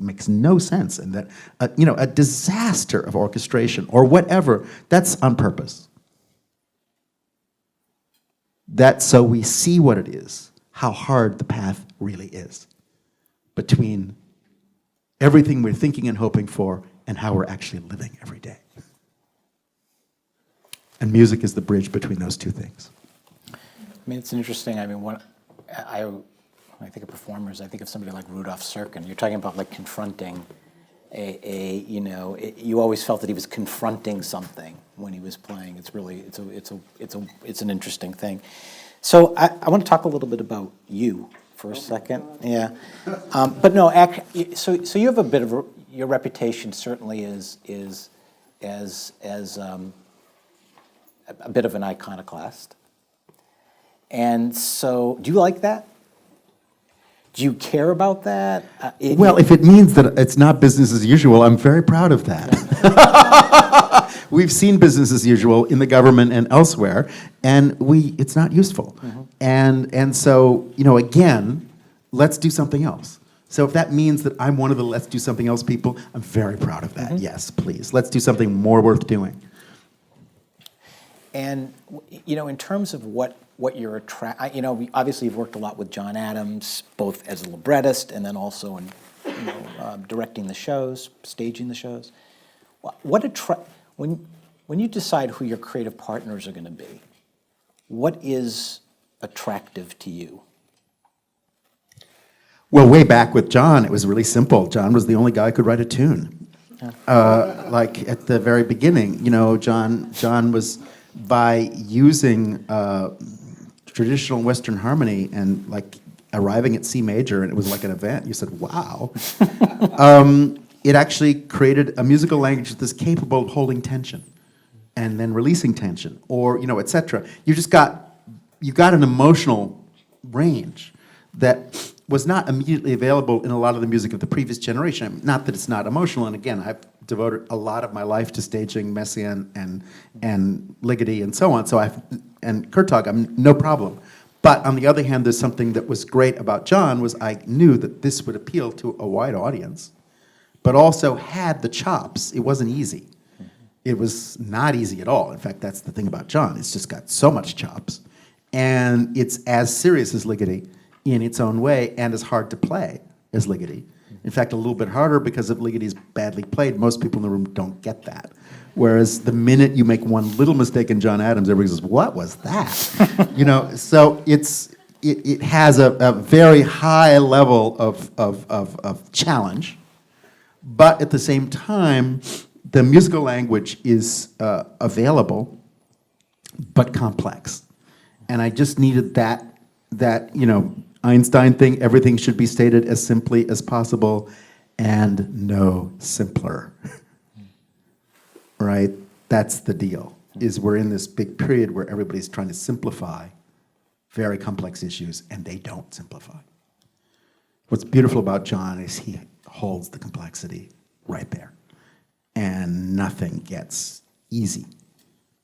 B: makes no sense and that, a disaster of orchestration or whatever, that's on purpose. That's so we see what it is. How hard the path really is between everything we're thinking and hoping for and how we're actually living every day. And music is the bridge between those two things.
A: I mean, it's interesting. I mean, when I think of performers, I think of somebody like Rudolf Serkin. You're talking about like confronting you always felt that he was confronting something when he was playing. It's really, it's an interesting thing. So I want to talk a little bit about you for a second. Yeah, but no, actually, so you have a bit of your reputation certainly is as a bit of an iconoclast. And so, do you like that? Do you care about that?
B: Well, if it means that it's not business as usual, I'm very proud of that. We've seen business as usual in the government and elsewhere, and it's not useful. Mm-hmm. And so, again, let's do something else. So if that means that I'm one of the let's do something else people, I'm very proud of that. Mm-hmm. Yes, please. Let's do something more worth doing.
A: And, in terms of what you're obviously you've worked a lot with John Adams, both as a librettist and then also in, directing the shows, staging the shows. When you decide who your creative partners are going to be, what is attractive to you?
B: Well, way back with John, it was really simple. John was the only guy who could write a tune. Like at the very beginning, John was, by using traditional Western harmony and like arriving at C major, and it was like an event. You said, wow. It actually created a musical language that's capable of holding tension and then releasing tension, or, et cetera. You got an emotional range that was not immediately available in a lot of the music of the previous generation. I mean, not that it's not emotional, and again, I've devoted a lot of my life to staging Messiaen and Ligeti and so on, and Kurtag, I'm no problem. But on the other hand, there's something that was great about John was I knew that this would appeal to a wide audience, but also had the chops. It wasn't easy. It was not easy at all. In fact, that's the thing about John. It's just got so much chops. And it's as serious as Ligeti in its own way and as hard to play as Ligeti. In fact, a little bit harder because if Ligeti is badly played, most people in the room don't get that. Whereas the minute you make one little mistake in John Adams, everybody says, "What was that?" So it has a very high level of challenge, but at the same time, the musical language is available, but complex. And I just needed that Einstein thing, everything should be stated as simply as possible and no simpler. Right? That's the deal, is we're in this big period where everybody's trying to simplify very complex issues, and they don't simplify. What's beautiful about John is he holds the complexity right there, and nothing gets easy.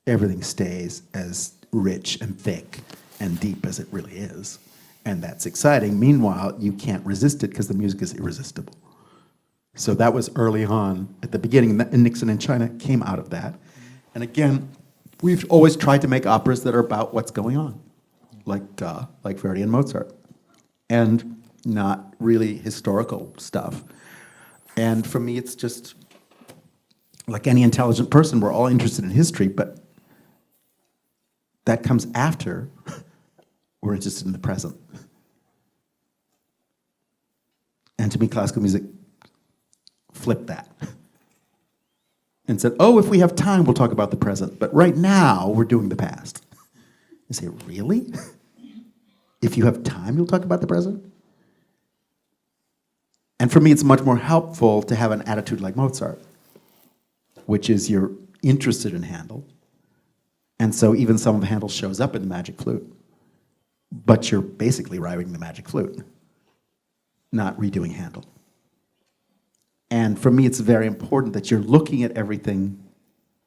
B: Everything stays as rich and thick and deep as it really is, and that's exciting. Meanwhile, you can't resist it because the music is irresistible. So that was early on at the beginning, and Nixon in China came out of that. And again, we've always tried to make operas that are about what's going on, like Verdi and Mozart, and not really historical stuff. And for me, it's just like any intelligent person, we're all interested in history, but that comes after we're interested in the present. And to me, classical music flipped that and said, oh, if we have time, we'll talk about the present. But right now, we're doing the past. You say, really? If you have time, you'll talk about the present? And for me, it's much more helpful to have an attitude like Mozart, which is you're interested in Handel. And so even some of Handel shows up in the Magic Flute. But you're basically writing the Magic Flute, not redoing Handel. And for me, it's very important that you're looking at everything,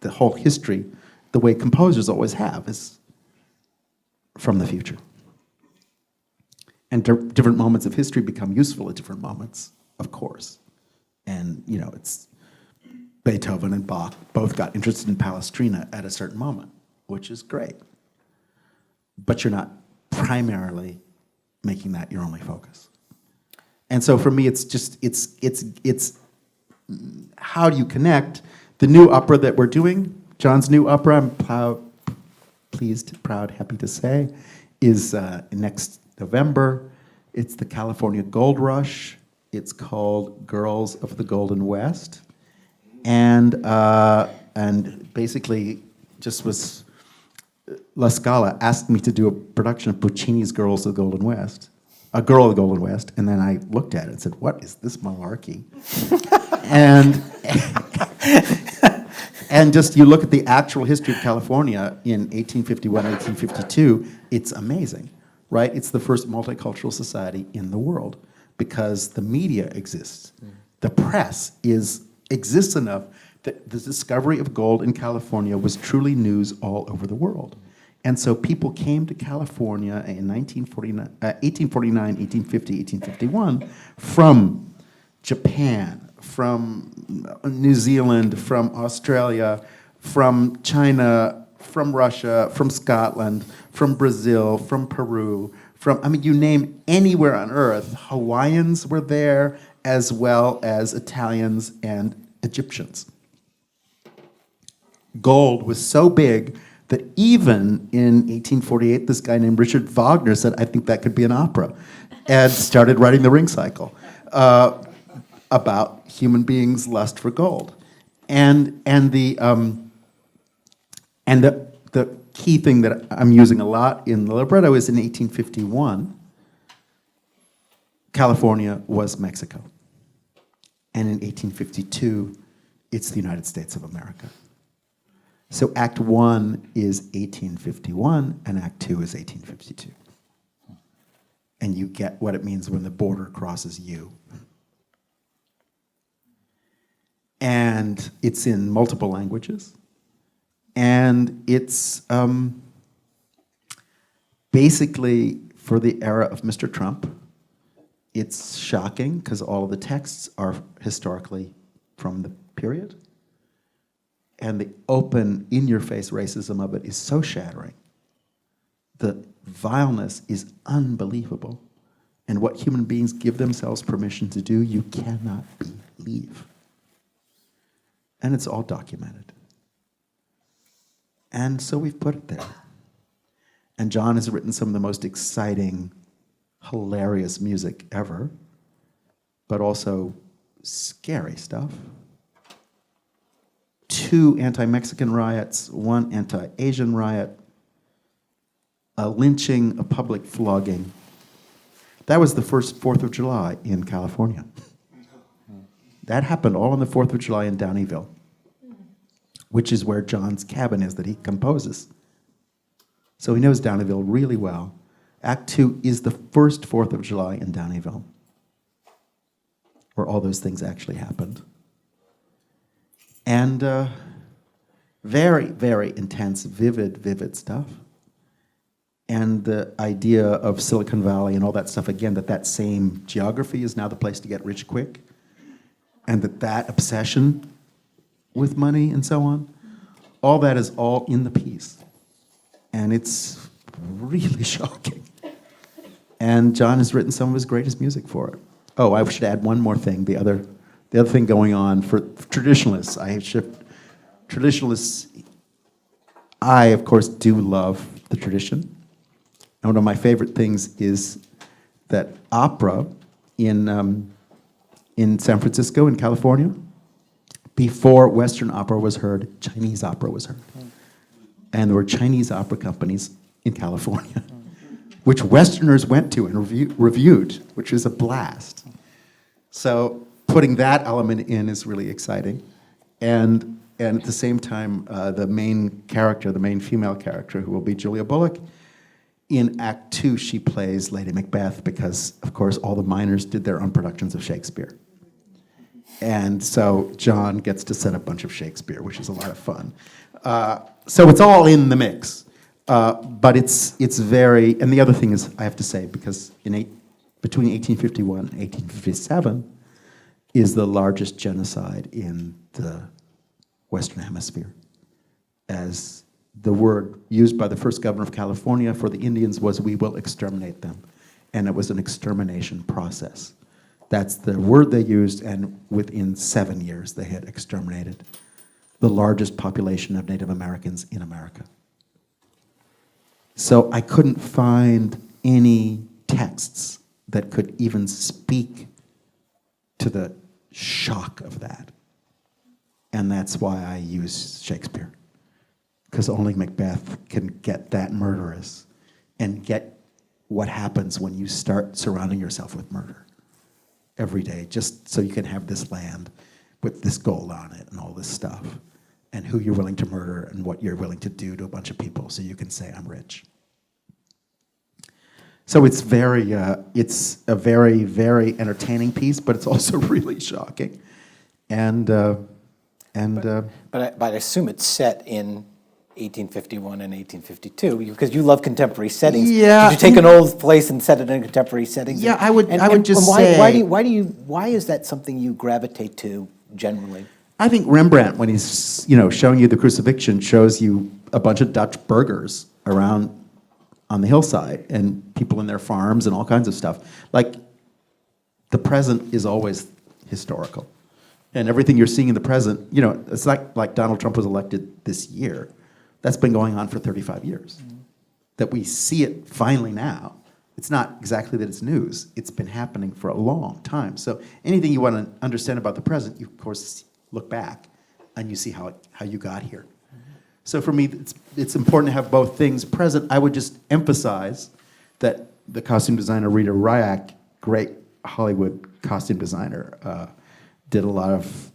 B: the whole history, the way composers always have, is from the future. And different moments of history become useful at different moments, of course. And, it's Beethoven and Bach both got interested in Palestrina at a certain moment, which is great. But you're not primarily making that your only focus. And so for me, it's just, it's how do you connect the new opera that we're doing? John's new opera, I'm proud, happy to say, is next November. It's the California Gold Rush. It's called Girls of the Golden West. And basically just was, La Scala asked me to do a production of Puccini's Girls of the Golden West, A Girl of the Golden West, and then I looked at it and said, what is this malarkey? And just you look at the actual history of California in 1851, 1852, it's amazing, right? It's the first multicultural society in the world because the media exists. The press exists enough that the discovery of gold in California was truly news all over the world. And so people came to California in 1849, 1850, 1851 from Japan, from New Zealand, from Australia, from China, from Russia, from Scotland, from Brazil, from Peru, you name anywhere on earth, Hawaiians were there as well as Italians and Egyptians. Gold was so big that even in 1848, this guy named Richard Wagner said, I think that could be an opera, and started writing the Ring Cycle about human beings' lust for gold. And the key thing that I'm using a lot in the libretto is in 1851, California was Mexico. And in 1852, it's the United States of America. So Act 1 is 1851, and Act 2 is 1852. And you get what it means when the border crosses you. And it's in multiple languages. And it's basically for the era of Mr. Trump. It's shocking because all of the texts are historically from the period. And the open, in-your-face racism of it is so shattering. The vileness is unbelievable. And what human beings give themselves permission to do, you cannot believe. And it's all documented. And so we've put it there. And John has written some of the most exciting, hilarious music ever, but also scary stuff. 2 anti-Mexican riots, 1 anti-Asian riot, a lynching, a public flogging. That was the first 4th of July in California. That happened all on the 4th of July in Downeyville, which is where John's cabin is that he composes. So he knows Downeyville really well. Act 2 is the first 4th of July in Downeyville, where all those things actually happened. And very, very intense, vivid stuff. And the idea of Silicon Valley and all that stuff, again, that same geography is now the place to get rich quick, and that obsession with money and so on, all that is all in the piece. And it's really shocking. And John has written some of his greatest music for it. Oh, I should add one more thing. The other thing going on for traditionalists, I, of course, do love the tradition. And one of my favorite things is that opera in San Francisco, in California, before Western opera was heard, Chinese opera was heard. And there were Chinese opera companies in California, which Westerners went to and reviewed, which is a blast. So putting that element in is really exciting. And at the same time, the main female character, who will be Julia Bullock, in Act 2, she plays Lady Macbeth because, of course, all the miners did their own productions of Shakespeare. And so John gets to set a bunch of Shakespeare, which is a lot of fun. So it's all in the mix. But it's very, and the other thing is, I have to say, because between 1851 and 1857 is the largest genocide in the Western Hemisphere, as the word used by the first governor of California for the Indians was, "We will exterminate them." And it was an extermination process. That's the word they used, and within 7 years they had exterminated the largest population of Native Americans in America. So I couldn't find any texts that could even speak to the shock of that. And that's why I use Shakespeare. Because only Macbeth can get that murderous and get what happens when you start surrounding yourself with murder every day, just so you can have this land with this gold on it and all this stuff, and who you're willing to murder and what you're willing to do to a bunch of people so you can say, "I'm rich." So it's a very, very entertaining piece, but it's also really shocking. But
A: I assume it's set in 1851 and 1852 because you love contemporary settings.
B: Yeah.
A: Did you take an old place and set it in a contemporary setting?
B: Yeah, I would just
A: say.
B: say.
A: Why is that something you gravitate to generally?
B: I think Rembrandt, when he's showing you the Crucifixion, shows you a bunch of Dutch burghers around on the hillside and people in their farms and all kinds of stuff. Like, the present is always historical. And everything you're seeing in the present, it's like Donald Trump was elected this year. That's been going on for 35 years. Mm-hmm. That we see it finally now. It's not exactly that it's news. It's been happening for a long time. So anything you want to understand about the present, you, of course, look back and you see how you got here. Mm-hmm. So for me, it's important to have both things present. I would just emphasize that the costume designer, Rita Ryak, great Hollywood costume designer, did a lot of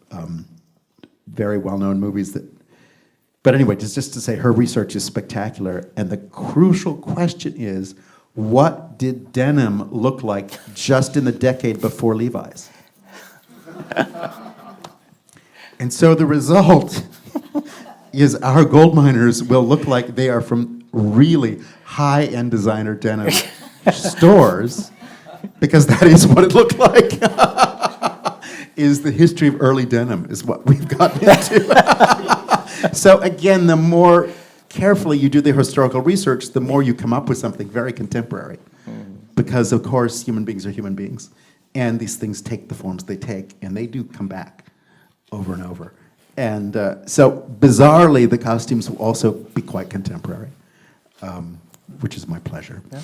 B: very well-known movies but anyway, just to say her research is spectacular, and the crucial question is, what did denim look like just in the decade before Levi's? And so the result is our gold miners will look like they are from really high-end designer denim stores, because that is what it looked like. Is the history of early denim is what we've gotten into. So again, the more carefully you do the historical research, the more you come up with something very contemporary. Because, of course, human beings are human beings. And these things take the forms they take, and they do come back over and over. And so, bizarrely, the costumes will also be quite contemporary, which is my pleasure.
A: Yeah.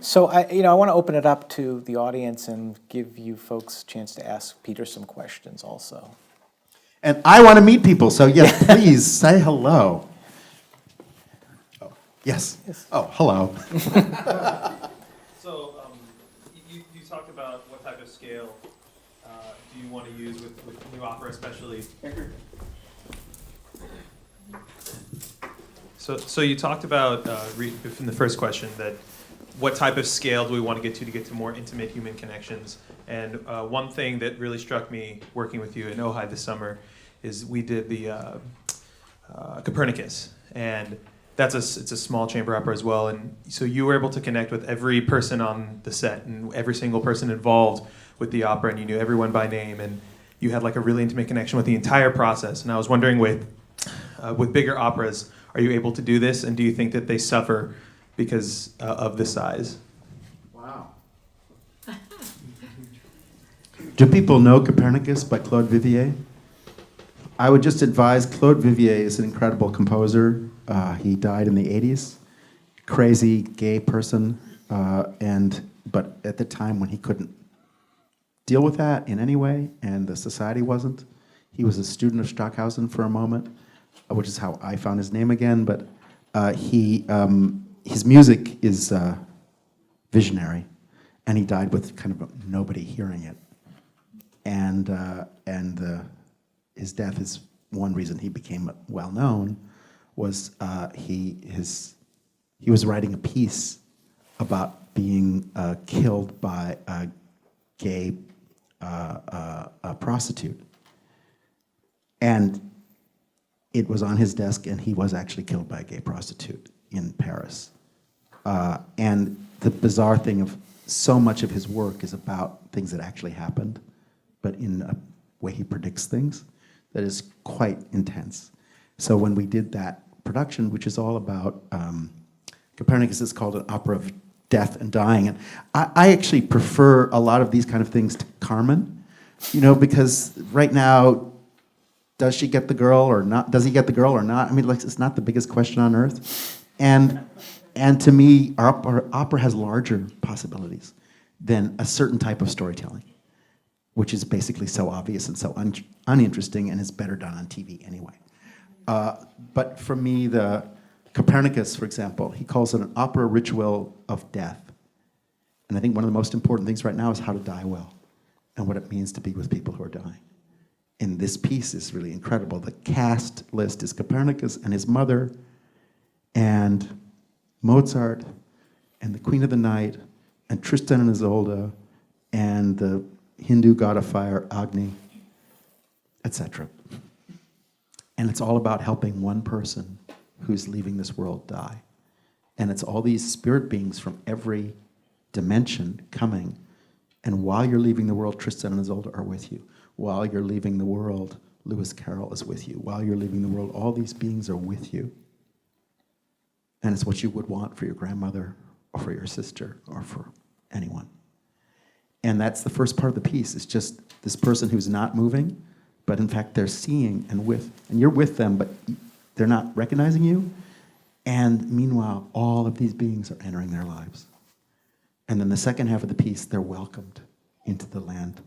A: So I want to open it up to the audience and give you folks a chance to ask Peter some questions also.
B: And I want to meet people, so yes, please say hello. Oh, yes. Oh, hello.
C: So you talked about what type of scale do you want to use with new opera, especially. So you talked about in the first question that what type of scale do we want to get to more intimate human connections? And one thing that really struck me working with you in Ojai this summer is we did the Copernicus, and it's a small chamber opera as well. And so you were able to connect with every person on the set and every single person involved with the opera, and you knew everyone by name, and you had like a really intimate connection with the entire process. And I was wondering with bigger operas, are you able to do this, and do you think that they suffer because of the size?
B: Wow. Do people know Copernicus by Claude Vivier? I would just advise, Claude Vivier is an incredible composer. He died in the 80s. Crazy gay person, but at the time when he couldn't deal with that in any way, and the society wasn't, he was a student of Stockhausen for a moment, which is how I found his name again, but his music is visionary, and he died with kind of nobody hearing it. And his death is one reason he became well known, was he was writing a piece about being killed by a gay prostitute. And it was on his desk, and he was actually killed by a gay prostitute in Paris. And the bizarre thing of so much of his work is about things that actually happened, but in a way he predicts things that is quite intense. So when we did that production, which is all about Copernicus, is called an opera of death and dying. And I actually prefer a lot of these kind of things to Carmen, because right now, does she get the girl or not? Does he get the girl or not? I mean, like, it's not the biggest question on earth. And to me, our opera has larger possibilities than a certain type of storytelling, which is basically so obvious and so uninteresting and is better done on TV anyway. But for me, the Copernicus, for example, he calls it an opera ritual of death. And I think one of the most important things right now is how to die well and what it means to be with people who are dying. And this piece is really incredible. The cast list is Copernicus and his mother, and Mozart, and the Queen of the Night, and Tristan and Isolde, and the Hindu god of fire, Agni, etc. And it's all about helping one person who's leaving this world die. And it's all these spirit beings from every dimension coming. And while you're leaving the world, Tristan and Isolde are with you. While you're leaving the world, Lewis Carroll is with you. While you're leaving the world, all these beings are with you. And it's what you would want for your grandmother, or for your sister, or for anyone. And that's the first part of the piece. It's just this person who's not moving, but in fact they're seeing and you're with them, but they're not recognizing you. And meanwhile, all of these beings are entering their lives. And then the second half of the piece, they're welcomed into the land,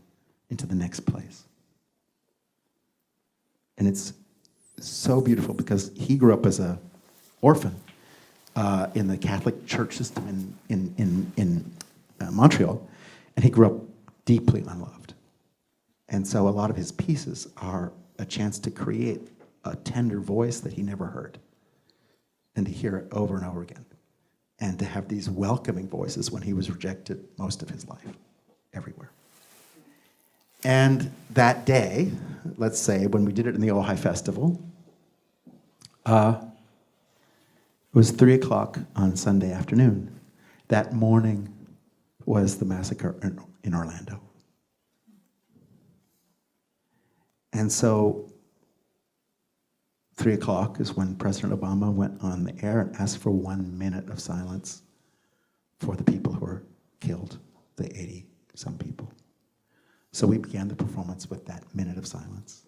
B: into the next place. And it's so beautiful because he grew up as an orphan in the Catholic church system in Montreal, and he grew up deeply unloved. And so a lot of his pieces are a chance to create a tender voice that he never heard, and to hear it over and over again, and to have these welcoming voices when he was rejected most of his life, everywhere. And that day, let's say, when we did it in the Ojai Festival, it was 3 o'clock on Sunday afternoon. That morning was the massacre in Orlando. And so 3 o'clock is when President Obama went on the air and asked for 1 minute of silence for the people who were killed, the 80-some people. So we began the performance with that minute of silence.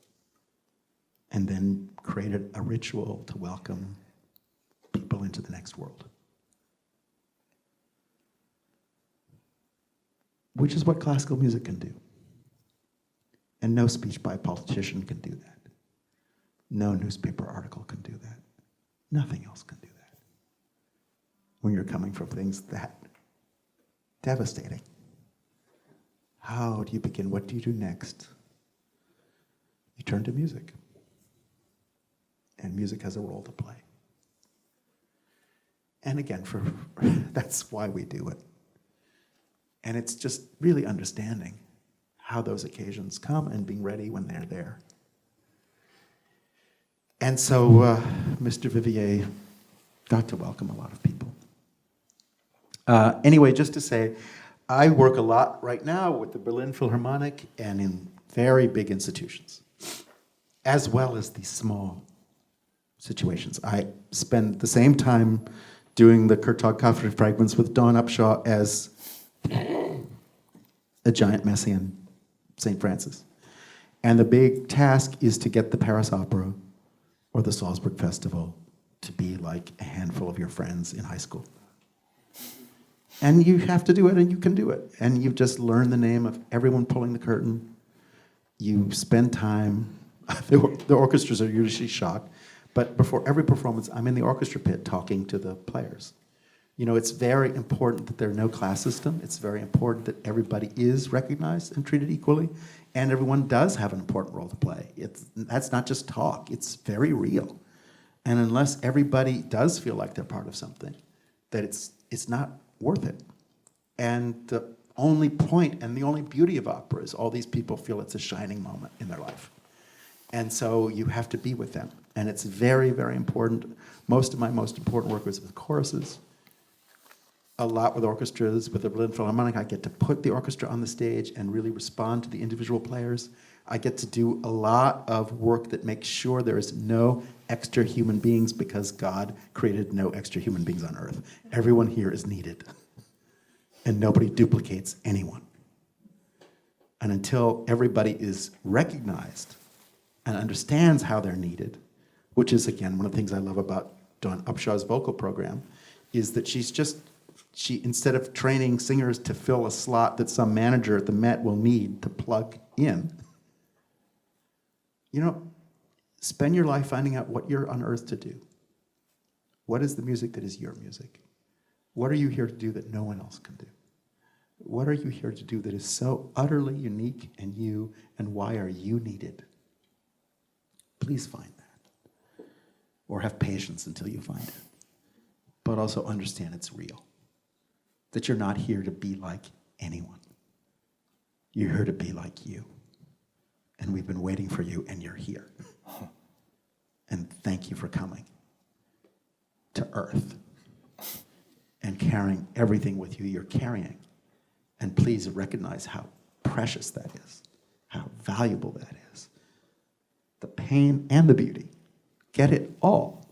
B: and then created a ritual to welcome people into the next world. Which is what classical music can do. And no speech by a politician can do that. No newspaper article can do that. Nothing else can do that. When you're coming from things that devastating. How do you begin? What do you do next? You turn to music. And music has a role to play. And again, that's why we do it. And it's just really understanding how those occasions come and being ready when they're there. And so Mr. Vivier got to welcome a lot of people. Anyway, just to say, I work a lot right now with the Berlin Philharmonic and in very big institutions, as well as these small situations. I spend the same time doing the Kurtag fragments with Dawn Upshaw as a giant Messiaen St. Francis. And the big task is to get the Paris Opera or the Salzburg Festival to be like a handful of your friends in high school. And you have to do it, and you can do it. And you've just learned the name of everyone pulling the curtain. You spend time. The orchestras are usually shocked. But before every performance, I'm in the orchestra pit talking to the players. You know, it's very important that there's no class system. It's very important that everybody is recognized and treated equally. And everyone does have an important role to play. That's not just talk. It's very real. And unless everybody does feel like they're part of something, that it's not worth it. And the only point and the only beauty of opera is all these people feel it's a shining moment in their life. And so you have to be with them. And it's very, very important. Most of my most important work was with choruses, a lot with orchestras. With the Berlin Philharmonic, I get to put the orchestra on the stage and really respond to the individual players. I get to do a lot of work that makes sure there is no extra human beings, because God created no extra human beings on earth. Everyone here is needed. And nobody duplicates anyone. And until everybody is recognized and understands how they're needed, which is, again, one of the things I love about Dawn Upshaw's vocal program, is that she instead of training singers to fill a slot that some manager at the Met will need to plug in, spend your life finding out what you're on earth to do. What is the music that is your music? What are you here to do that no one else can do? What are you here to do that is so utterly unique and you, and why are you needed? Please find that. Or have patience until you find it. But also understand it's real. That you're not here to be like anyone. You're here to be like you. And we've been waiting for you, and you're here. And thank you for coming to Earth and carrying everything with you you're carrying. And please recognize how precious that is, how valuable that is. The pain and the beauty. Get it all.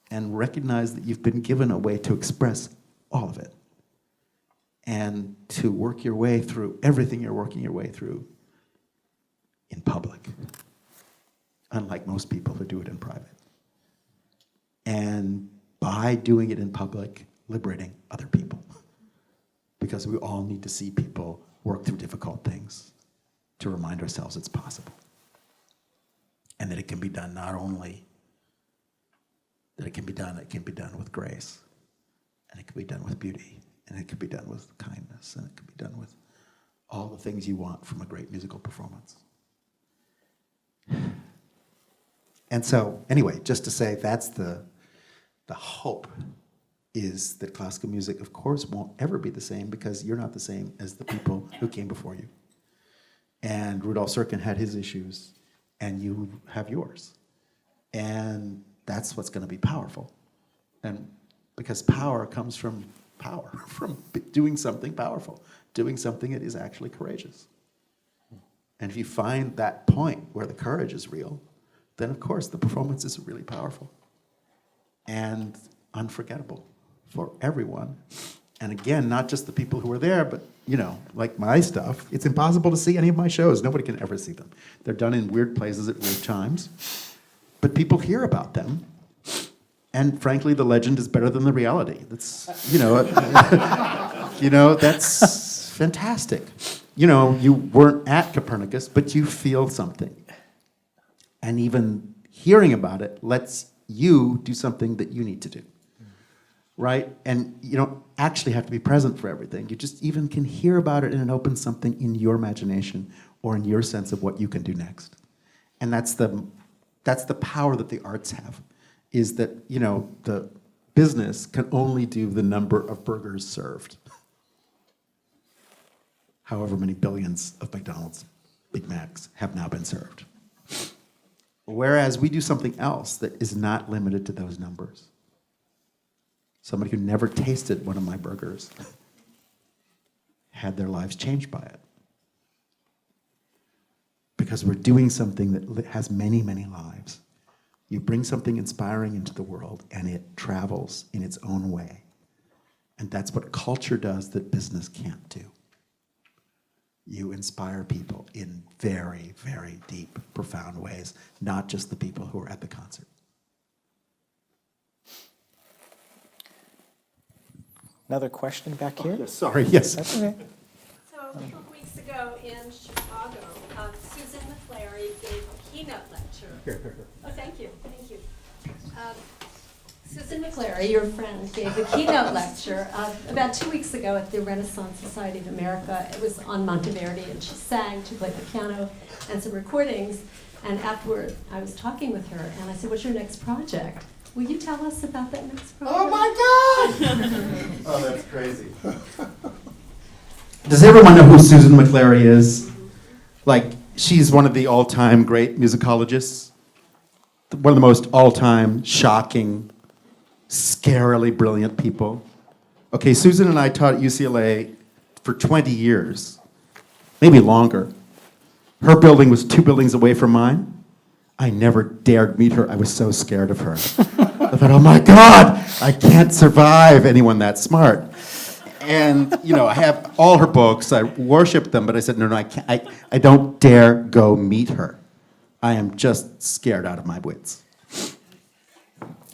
B: And recognize that you've been given a way to express all of it. And to work your way through everything you're working your way through in public. Unlike most people who do it in private. And by doing it in public, liberating other people. Because we all need to see people work through difficult things to remind ourselves it's possible. And that it can be done not only that it can be done with grace, and it can be done with beauty, and it can be done with kindness, and it can be done with all the things you want from a great musical performance. And so, anyway, just to say that's the hope, is that classical music, of course, won't ever be the same, because you're not the same as the people who came before you. And Rudolf Serkin had his issues, and you have yours. And that's what's going to be powerful. And because power comes from power, from doing something powerful, doing something that is actually courageous. And if you find that point where the courage is real, then of course the performance is really powerful and unforgettable for everyone. And again, not just the people who were there, but like my stuff, it's impossible to see any of my shows. Nobody can ever see them. They're done in weird places at weird times. but people hear about them. And frankly, the legend is better than the reality. That's, that's fantastic. You weren't at Copernicus, but you feel something. And even hearing about it lets you do something that you need to do, right? And you don't actually have to be present for everything. You just even can hear about it and it opens something in your imagination or in your sense of what you can do next. And that's the power that the arts have, is that, the business can only do the number of burgers served. However many billions of McDonald's Big Macs have now been served. Whereas we do something else that is not limited to those numbers. Somebody who never tasted one of my burgers had their lives changed by it. Because we're doing something that has many, many lives. You bring something inspiring into the world and it travels in its own way. And that's what culture does that business can't do. You inspire people in very, very deep, profound ways, not just the people who are at the concert.
A: Another question back here?
B: Yes, sorry, yes.
A: That's okay.
D: So a couple of weeks ago in Chicago, Susan McClary gave a keynote lecture. Oh, thank you, thank you. Susan McClary, your friend, gave a keynote lecture about 2 weeks ago at the Renaissance Society of America. It was on Monteverdi, and she sang, she played the piano, and some recordings. And afterward, I was talking with her, and I said, "What's your next project? Will you tell us about that next project?"
B: Oh my God! Oh, that's crazy. Does everyone know who Susan McClary is? Like, she's one of the all-time great musicologists. One of the most all-time shocking, scarily brilliant people. Okay, Susan and I taught at UCLA for 20 years, maybe longer. Her building was 2 buildings away from mine. I never dared meet her. I was so scared of her. I thought, oh my God, I can't survive anyone that smart. And, I have all her books. I worship them, but I said, no, I can't. I don't dare go meet her. I am just scared out of my wits.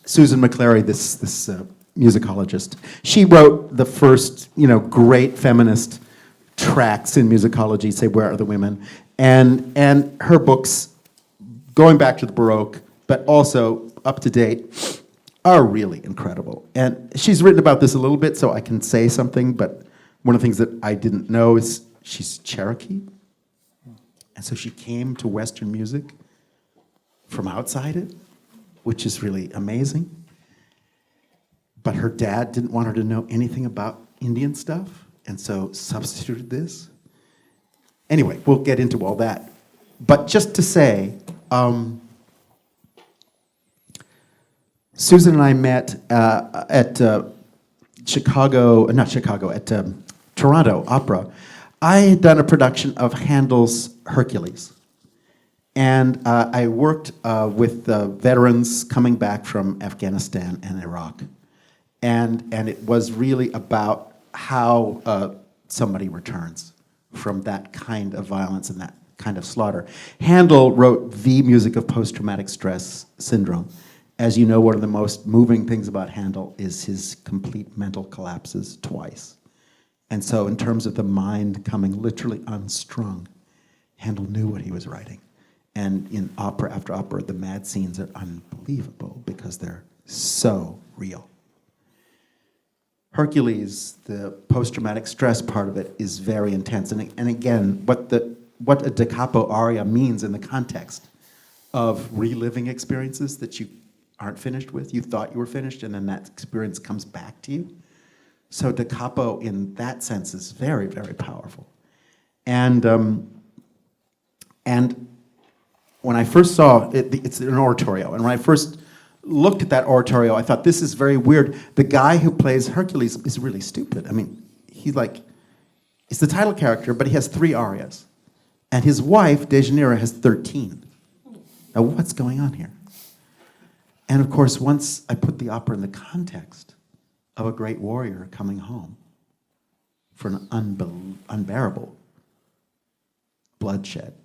B: Susan McClary, this musicologist, she wrote the first, great feminist tracts in musicology, say, Where Are the Women? And her books, going back to the Baroque, but also up to date, are really incredible. And she's written about this a little bit, so I can say something, but one of the things that I didn't know is she's Cherokee. And so she came to Western music from outside it, which is really amazing. But her dad didn't want her to know anything about Indian stuff, and so substituted this. Anyway, we'll get into all that. But just to say, Susan and I met at Toronto Opera. I had done a production of Handel's Hercules. And I worked with veterans coming back from Afghanistan and Iraq. And it was really about how somebody returns from that kind of violence and that kind of slaughter. Handel wrote the music of post-traumatic stress syndrome. As you know, one of the most moving things about Handel is his complete mental collapses twice. And so in terms of the mind coming literally unstrung, Handel knew what he was writing. And in opera after opera, the mad scenes are unbelievable because they're so real. Hercules, the post-traumatic stress part of it, is very intense. And again, what a da capo aria means in the context of reliving experiences that you aren't finished with, you thought you were finished, and then that experience comes back to you. So da capo, in that sense, is very, very powerful. And when I first saw it, it's an oratorio, and when I first looked at that oratorio, I thought, this is very weird. The guy who plays Hercules is really stupid. I mean, he's the title character, but he has 3 arias. And his wife, Dejanira, has 13. Now, what's going on here? And of course, once I put the opera in the context of a great warrior coming home for an unbearable bloodshed,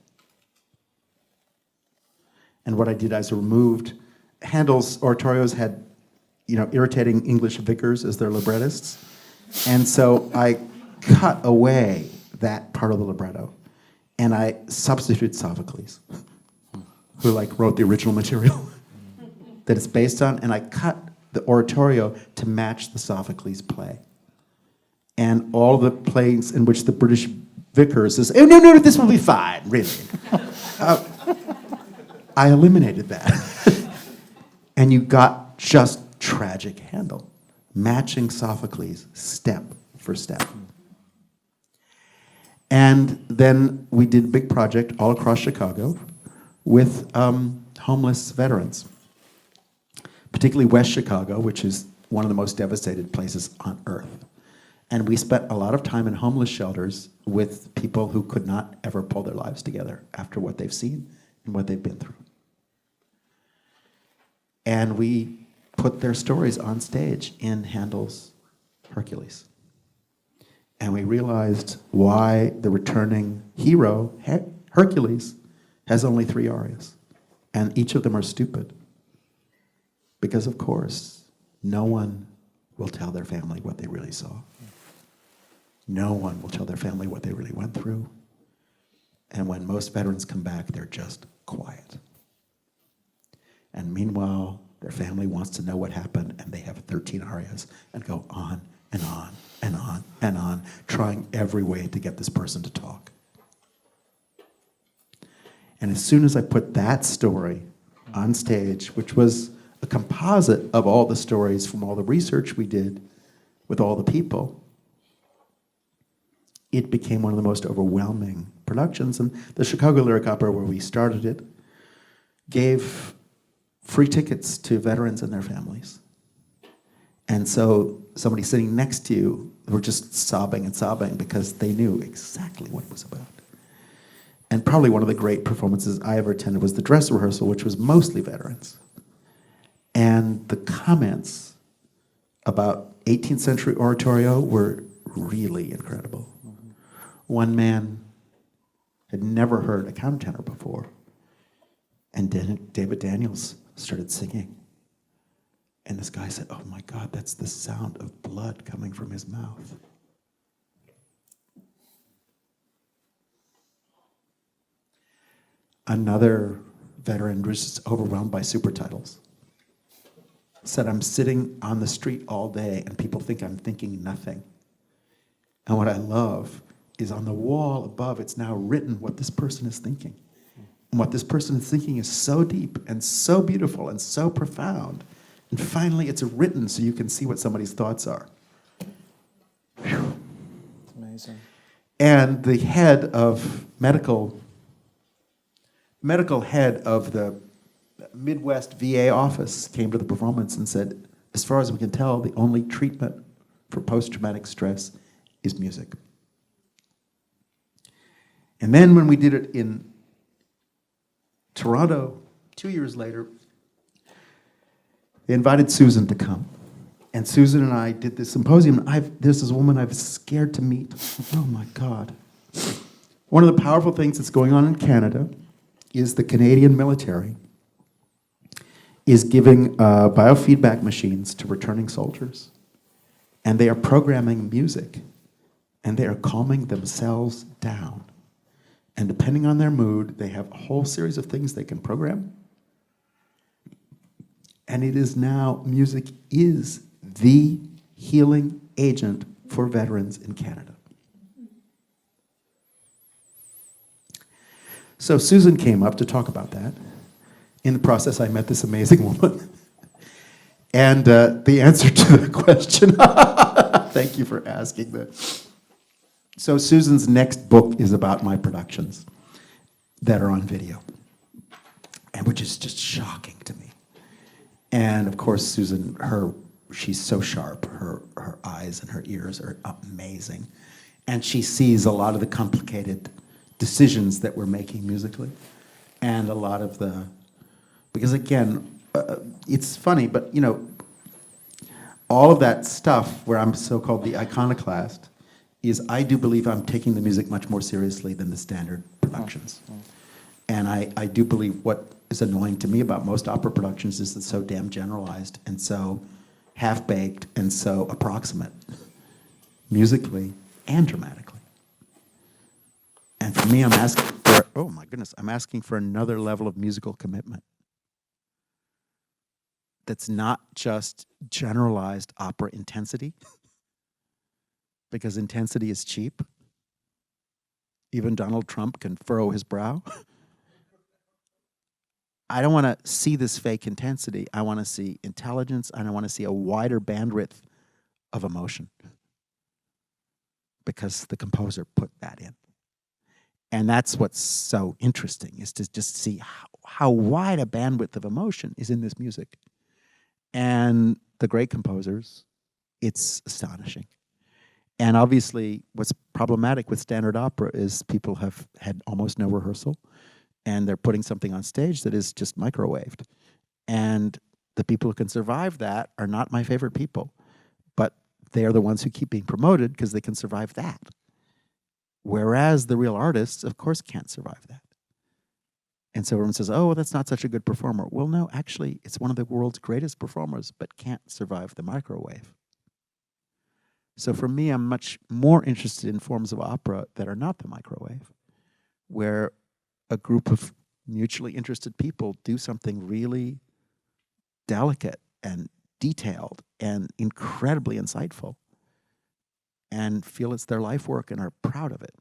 B: And what I did is removed Handel's oratorios had, irritating English vicars as their librettists. And so I cut away that part of the libretto. And I substituted Sophocles, who wrote the original material that it's based on. And I cut the oratorio to match the Sophocles play. And all the plays in which the British vicar says, oh, no, this will be fine, really. I eliminated that. And you got just tragic Handel, matching Sophocles step for step. And then we did a big project all across Chicago with homeless veterans, particularly West Chicago, which is one of the most devastated places on earth. And we spent a lot of time in homeless shelters with people who could not ever pull their lives together after what they've seen and what they've been through. And we put their stories on stage in Handel's Hercules. And we realized why the returning hero, Hercules, has only 3 arias. And each of them are stupid. Because, of course, no one will tell their family what they really saw. No one will tell their family what they really went through. And when most veterans come back, they're just quiet. And meanwhile, their family wants to know what happened, and they have 13 arias and go on and on and on and on, trying every way to get this person to talk. And as soon as I put that story on stage, which was a composite of all the stories from all the research we did with all the people, it became one of the most overwhelming productions. And the Chicago Lyric Opera, where we started it, gave free tickets to veterans and their families. And so somebody sitting next to you were just sobbing and sobbing because they knew exactly what it was about. And probably one of the great performances I ever attended was the dress rehearsal, which was mostly veterans. And the comments about 18th century oratorio were really incredible. One man had never heard a countertenor before, and David Daniels started singing. And this guy said, oh my God, that's the sound of blood coming from his mouth. Another veteran was just overwhelmed by super titles. Said, I'm sitting on the street all day and people think I'm thinking nothing. And what I love is on the wall above, it's now written what this person is thinking. And what this person is thinking is so deep and so beautiful and so profound. And finally, it's written so you can see what somebody's thoughts are. Whew.
A: It's amazing.
B: And the head of medical head of the Midwest VA office came to the performance and said, as far as we can tell, the only treatment for post-traumatic stress is music. And then when we did it in Toronto 2 years later, they invited Susan to come. And Susan and I did this symposium. There's this woman I've scared to meet. Oh my God. One of the powerful things that's going on in Canada is the Canadian military is giving biofeedback machines to returning soldiers. And they are programming music. And they are calming themselves down. And depending on their mood, they have a whole series of things they can program. And it is now, music is the healing agent for veterans in Canada. So Susan came up to talk about that. In the process, I met this amazing woman. And the answer to the question, thank you for asking that. So Susan's next book is about my productions that are on video, and which is just shocking to me. And of course, Susan, she's so sharp. Her eyes and her ears are amazing. And she sees a lot of the complicated decisions that we're making musically. And a lot of because again, it's funny, but all of that stuff where I'm so-called the iconoclast is I do believe I'm taking the music much more seriously than the standard productions. And I do believe is annoying to me about most opera productions is it's so damn generalized and so half-baked and so approximate, musically and dramatically. And for me, I'm asking for, oh my goodness, I'm asking for another level of musical commitment that's not just generalized opera intensity, because intensity is cheap. Even Donald Trump can furrow his brow. I don't want to see this fake intensity. I want to see intelligence, and I want to see a wider bandwidth of emotion, because the composer put that in. And that's what's so interesting, is to just see how wide a bandwidth of emotion is in this music. And the great composers, it's astonishing. And obviously, what's problematic with standard opera is people have had almost no rehearsal, and they're putting something on stage that is just microwaved. And the people who can survive that are not my favorite people, but they are the ones who keep being promoted because they can survive that. Whereas the real artists, of course, can't survive that. And so everyone says, oh, well, that's not such a good performer. Well, no, actually, it's one of the world's greatest performers, but can't survive the microwave. So for me, I'm much more interested in forms of opera that are not the microwave, where a group of mutually interested people do something really delicate and detailed and incredibly insightful and feel it's their life work and are proud of it.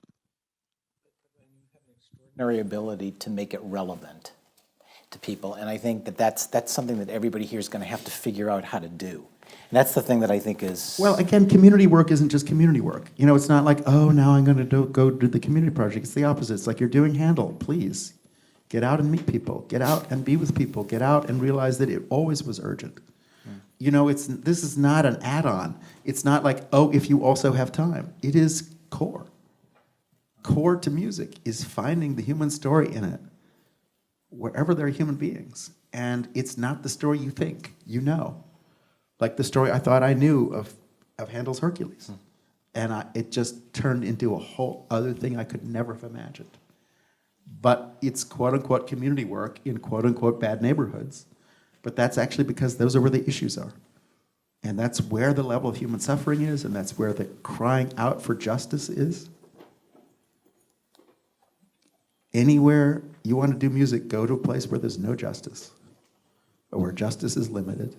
A: Extraordinary ability to make it relevant to people, and I think that's something that everybody here is going to have to figure out how to do. And that's the thing that I think is...
B: Well, again, community work isn't just community work. You know, it's not like, oh, now I'm going to go do the community project. It's the opposite. It's like, you're doing Handel. Please, get out and meet people. Get out and be with people. Get out and realize that it always was urgent. You know, this is not an add-on. It's not like, oh, if you also have time. It is core. Core to music is finding the human story in it, wherever there are human beings. And it's not the story you think you know. Like the story I thought I knew of Handel's Hercules. And it just turned into a whole other thing I could never have imagined. But it's quote-unquote community work in quote-unquote bad neighborhoods. But that's actually because those are where the issues are. And that's where the level of human suffering is, and that's where the crying out for justice is. Anywhere you want to do music, go to a place where there's no justice, or where justice is limited,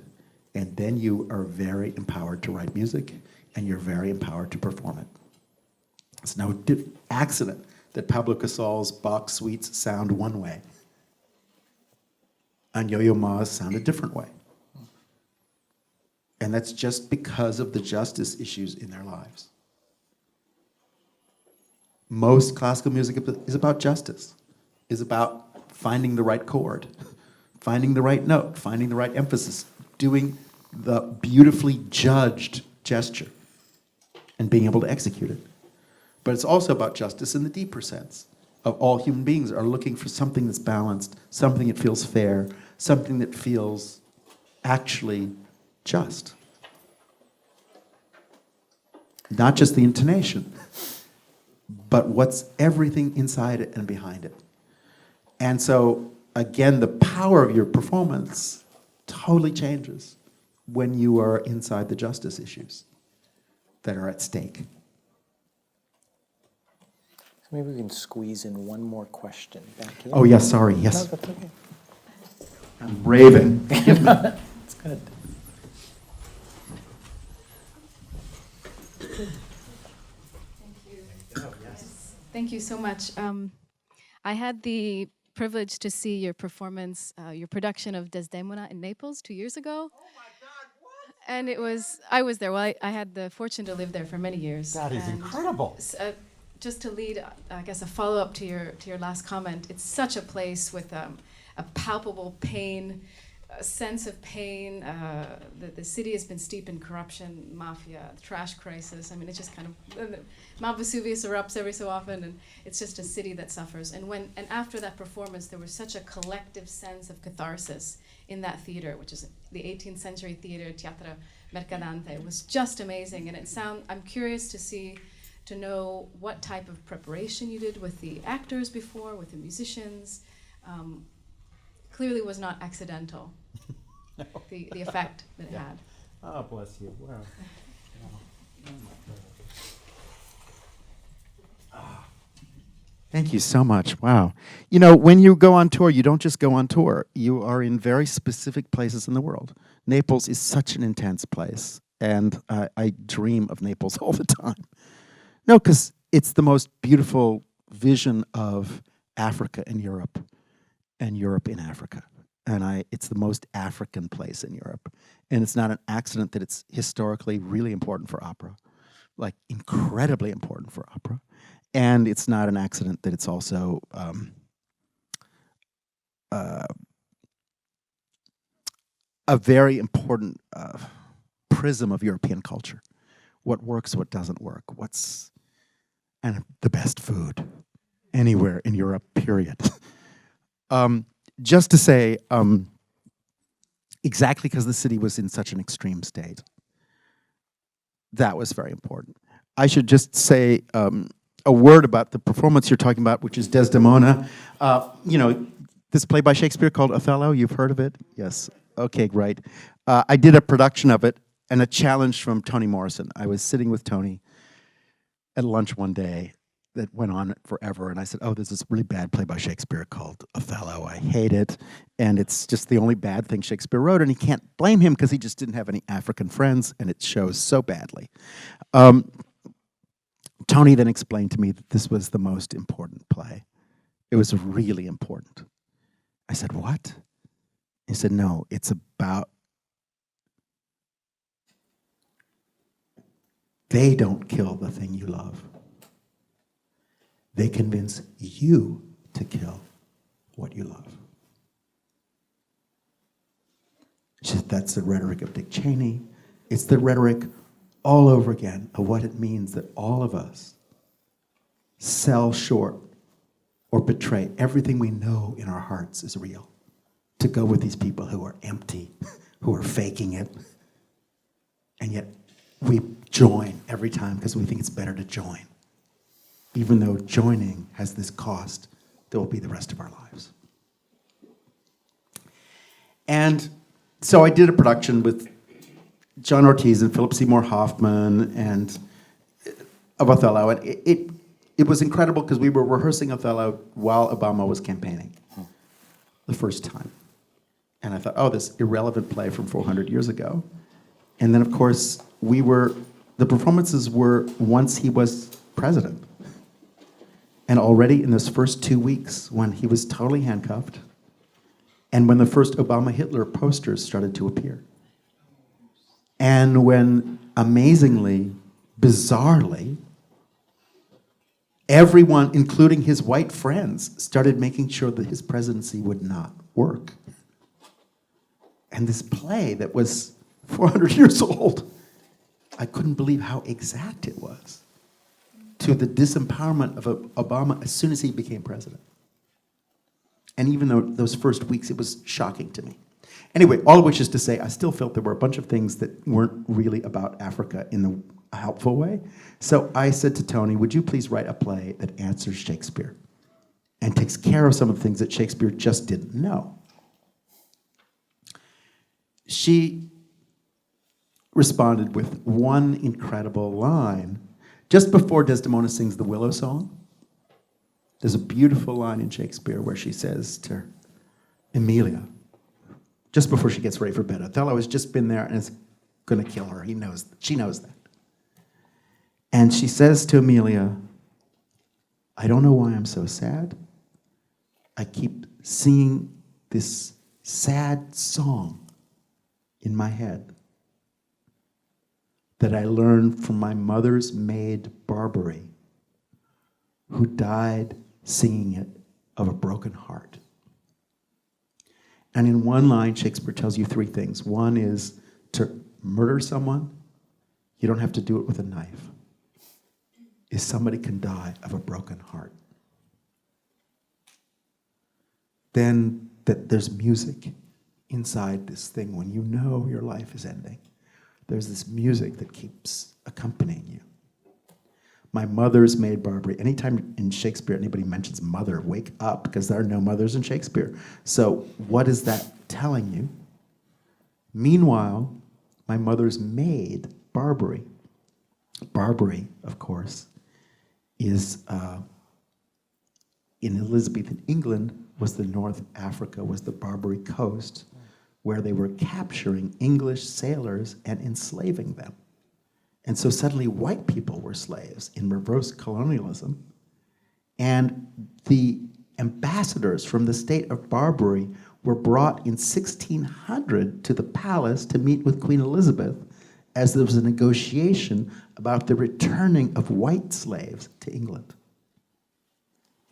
B: and then you are very empowered to write music, and you're very empowered to perform it. It's no accident that Pablo Casal's Bach suites sound one way, and Yo-Yo Ma's sound a different way. And that's just because of the justice issues in their lives. Most classical music is about justice, is about finding the right chord, finding the right note, finding the right emphasis, doing the beautifully judged gesture, and being able to execute it. But it's also about justice in the deeper sense of all human beings are looking for something that's balanced, something that feels fair, something that feels actually just. Not just the intonation, but what's everything inside it and behind it. And so, again, the power of your performance totally changes when you are inside the justice issues that are at stake.
A: So maybe we can squeeze in one more question back here.
B: Oh, yes, sorry, yes.
A: No, that's okay.
B: I'm raving.
A: It's good.
E: Thank you so much. I had the privilege to see your performance, your production of Desdemona in Naples 2 years ago. Oh my God, what? And I was there. Well, I had the fortune to live there for many years.
F: That is incredible.
E: Just to lead, I guess, a follow-up to your last comment, it's such a place with a palpable pain, a sense of pain. The city has been steeped in corruption, mafia, trash crisis. I mean, it's just kind of, Mount Vesuvius erupts every so often, and it's just a city that suffers. And after that performance, there was such a collective sense of catharsis in that theater, which is the 18th century theater, Teatro Mercadante. It was just amazing, and I'm curious to know what type of preparation you did with the actors before, with the musicians. clearly was not accidental, the effect that it had.
B: Oh, bless you. Wow. Thank you so much. Wow. You know, when you go on tour, you don't just go on tour. You are in very specific places in the world. Naples is such an intense place, and I dream of Naples all the time. No, because it's the most beautiful vision of Africa and Europe in Africa. And it's the most African place in Europe. And it's not an accident that it's historically really important for opera, like incredibly important for opera. And it's not an accident that it's also a very important prism of European culture. What works, what doesn't work, and the best food anywhere in Europe, period. Just to say, exactly because the city was in such an extreme state, that was very important. I should just say a word about the performance you're talking about, which is Desdemona. You know, this play by Shakespeare called Othello, you've heard of it? Yes. Okay, great. I did a production of it and a challenge from Toni Morrison. I was sitting with Toni at lunch one day that went on forever, and I said, oh, there's this really bad play by Shakespeare called Othello. I hate it, and it's just the only bad thing Shakespeare wrote, and he can't blame him because he just didn't have any African friends, and it shows so badly. Toni then explained to me that this was the most important play. It was really important. I said, what? He said, no, it's about they don't kill the thing you love. They convince you to kill what you love. She said, that's the rhetoric of Dick Cheney. It's the rhetoric all over again of what it means that all of us sell short or betray everything we know in our hearts is real to go with these people who are empty, who are faking it, and yet we join every time because we think it's better to join, even though joining has this cost that will be the rest of our lives. And so I did a production with John Ortiz and Philip Seymour Hoffman and of Othello, and it was incredible because we were rehearsing Othello while Obama was campaigning the first time. And I thought, oh, this irrelevant play from 400 years ago. And then, of course, the performances were once he was president. And already in those first 2 weeks, when he was totally handcuffed, and when the first Obama-Hitler posters started to appear, and when, amazingly, bizarrely, everyone, including his white friends, started making sure that his presidency would not work. And this play that was 400 years old, I couldn't believe how exact it was to the disempowerment of Obama as soon as he became president. And even though those first weeks, it was shocking to me. Anyway, all of which is to say, I still felt there were a bunch of things that weren't really about Africa in a helpful way. So I said to Toni, would you please write a play that answers Shakespeare and takes care of some of the things that Shakespeare just didn't know? She responded with one incredible line. Just before Desdemona sings the Willow Song, there's a beautiful line in Shakespeare where she says to Emilia, just before she gets ready for bed, Othello has just been there and is going to kill her. She knows that. And she says to Emilia, I don't know why I'm so sad. I keep singing this sad song in my head that I learned from my mother's maid Barbary, who died singing it of a broken heart. And in one line, Shakespeare tells you three things. One is to murder someone, you don't have to do it with a knife. Is somebody can die of a broken heart. Then that there's music inside this thing when you know your life is ending. There's this music that keeps accompanying you. My mother's maid Barbary. Anytime in Shakespeare anybody mentions mother, wake up, because there are no mothers in Shakespeare. So what is that telling you? Meanwhile, my mother's maid, Barbary. Barbary, of course, is in Elizabethan England, was the North Africa, was the Barbary coast, where they were capturing English sailors and enslaving them. And so suddenly white people were slaves in reverse colonialism. And the ambassadors from the state of Barbary were brought in 1600 to the palace to meet with Queen Elizabeth as there was a negotiation about the returning of white slaves to England.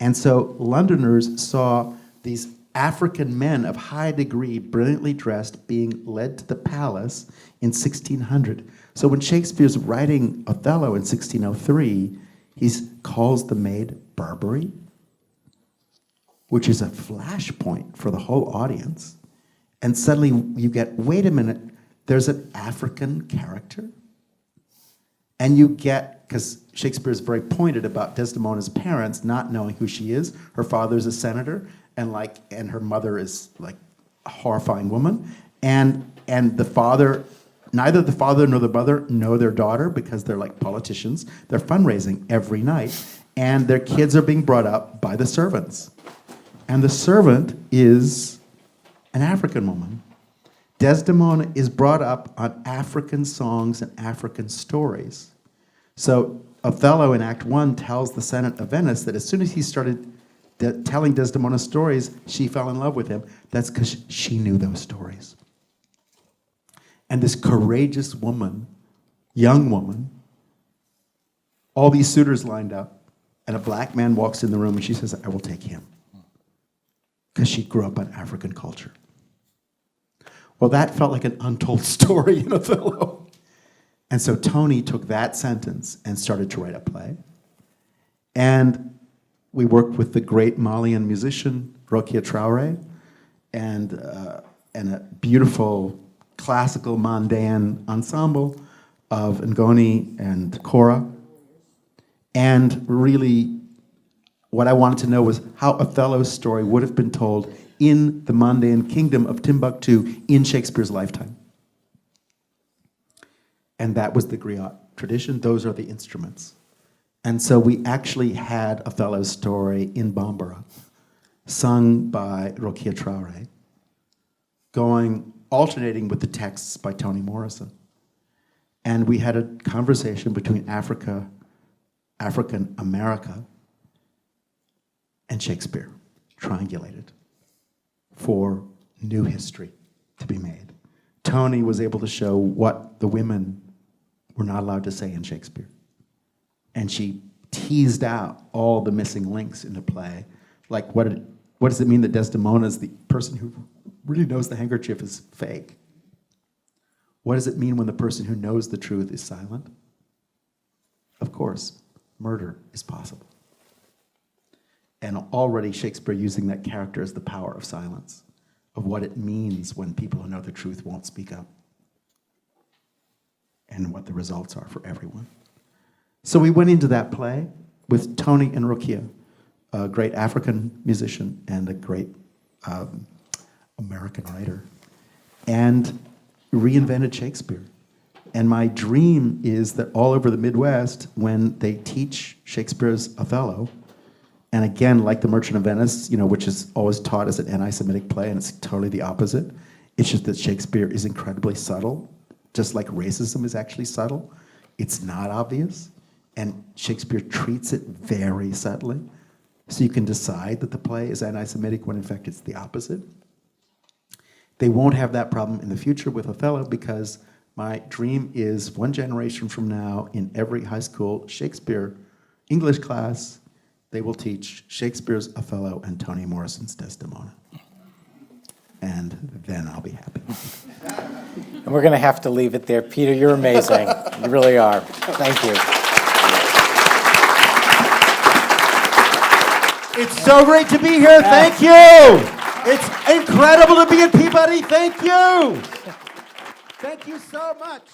B: And so Londoners saw these African men of high degree, brilliantly dressed, being led to the palace in 1600. So when Shakespeare's writing Othello in 1603, he calls the maid Barbary, which is a flashpoint for the whole audience. And suddenly you get, wait a minute, there's an African character? And you get, because Shakespeare is very pointed about Desdemona's parents not knowing who she is. Her father's a senator, and her mother is like a horrifying woman. And the father, neither the father nor the mother know their daughter because they're like politicians. They're fundraising every night, and their kids are being brought up by the servants. And the servant is an African woman. Desdemona is brought up on African songs and African stories. So Othello in Act 1 tells the Senate of Venice that as soon as he started telling Desdemona stories, she fell in love with him. That's because she knew those stories. And this courageous woman, young woman, all these suitors lined up, and a black man walks in the room and she says, I will take him. Because she grew up on African culture. Well, that felt like an untold story in Othello. And so Tony took that sentence and started to write a play. And we worked with the great Malian musician, Rokia Traoré, and a beautiful classical Mandaean ensemble of Ngoni and Kora. And really, what I wanted to know was how Othello's story would have been told in the Mandaean kingdom of Timbuktu in Shakespeare's lifetime. And that was the griot tradition. Those are the instruments. And so we actually had Othello's story in Bambara, sung by Rokia Traoré, alternating with the texts by Toni Morrison. And we had a conversation between African America, and Shakespeare, triangulated for new history to be made. Tony was able to show what the women were not allowed to say in Shakespeare. And she teased out all the missing links in the play. Like, what does it mean that Desdemona is the person who really knows the handkerchief is fake? What does it mean when the person who knows the truth is silent? Of course, murder is possible. And already Shakespeare using that character as the power of silence, of what it means when people who know the truth won't speak up, and what the results are for everyone. So we went into that play with Tony and Rokia, a great African musician and a great American writer, and reinvented Shakespeare. And my dream is that all over the Midwest, when they teach Shakespeare's Othello, and again, like The Merchant of Venice, which is always taught as an anti-Semitic play, and it's totally the opposite. It's just that Shakespeare is incredibly subtle, just like racism is actually subtle. It's not obvious, and Shakespeare treats it very subtly. So you can decide that the play is anti-Semitic when in fact it's the opposite. They won't have that problem in the future with Othello because my dream is one generation from now in every high school Shakespeare English class, they will teach Shakespeare's Othello and Toni Morrison's Desdemona. And then I'll be happy.
A: And we're going to have to leave it there. Peter, you're amazing. You really are. Thank you.
B: It's so great to be here. Thank you. It's incredible to be at Peabody. Thank you. Thank you so much.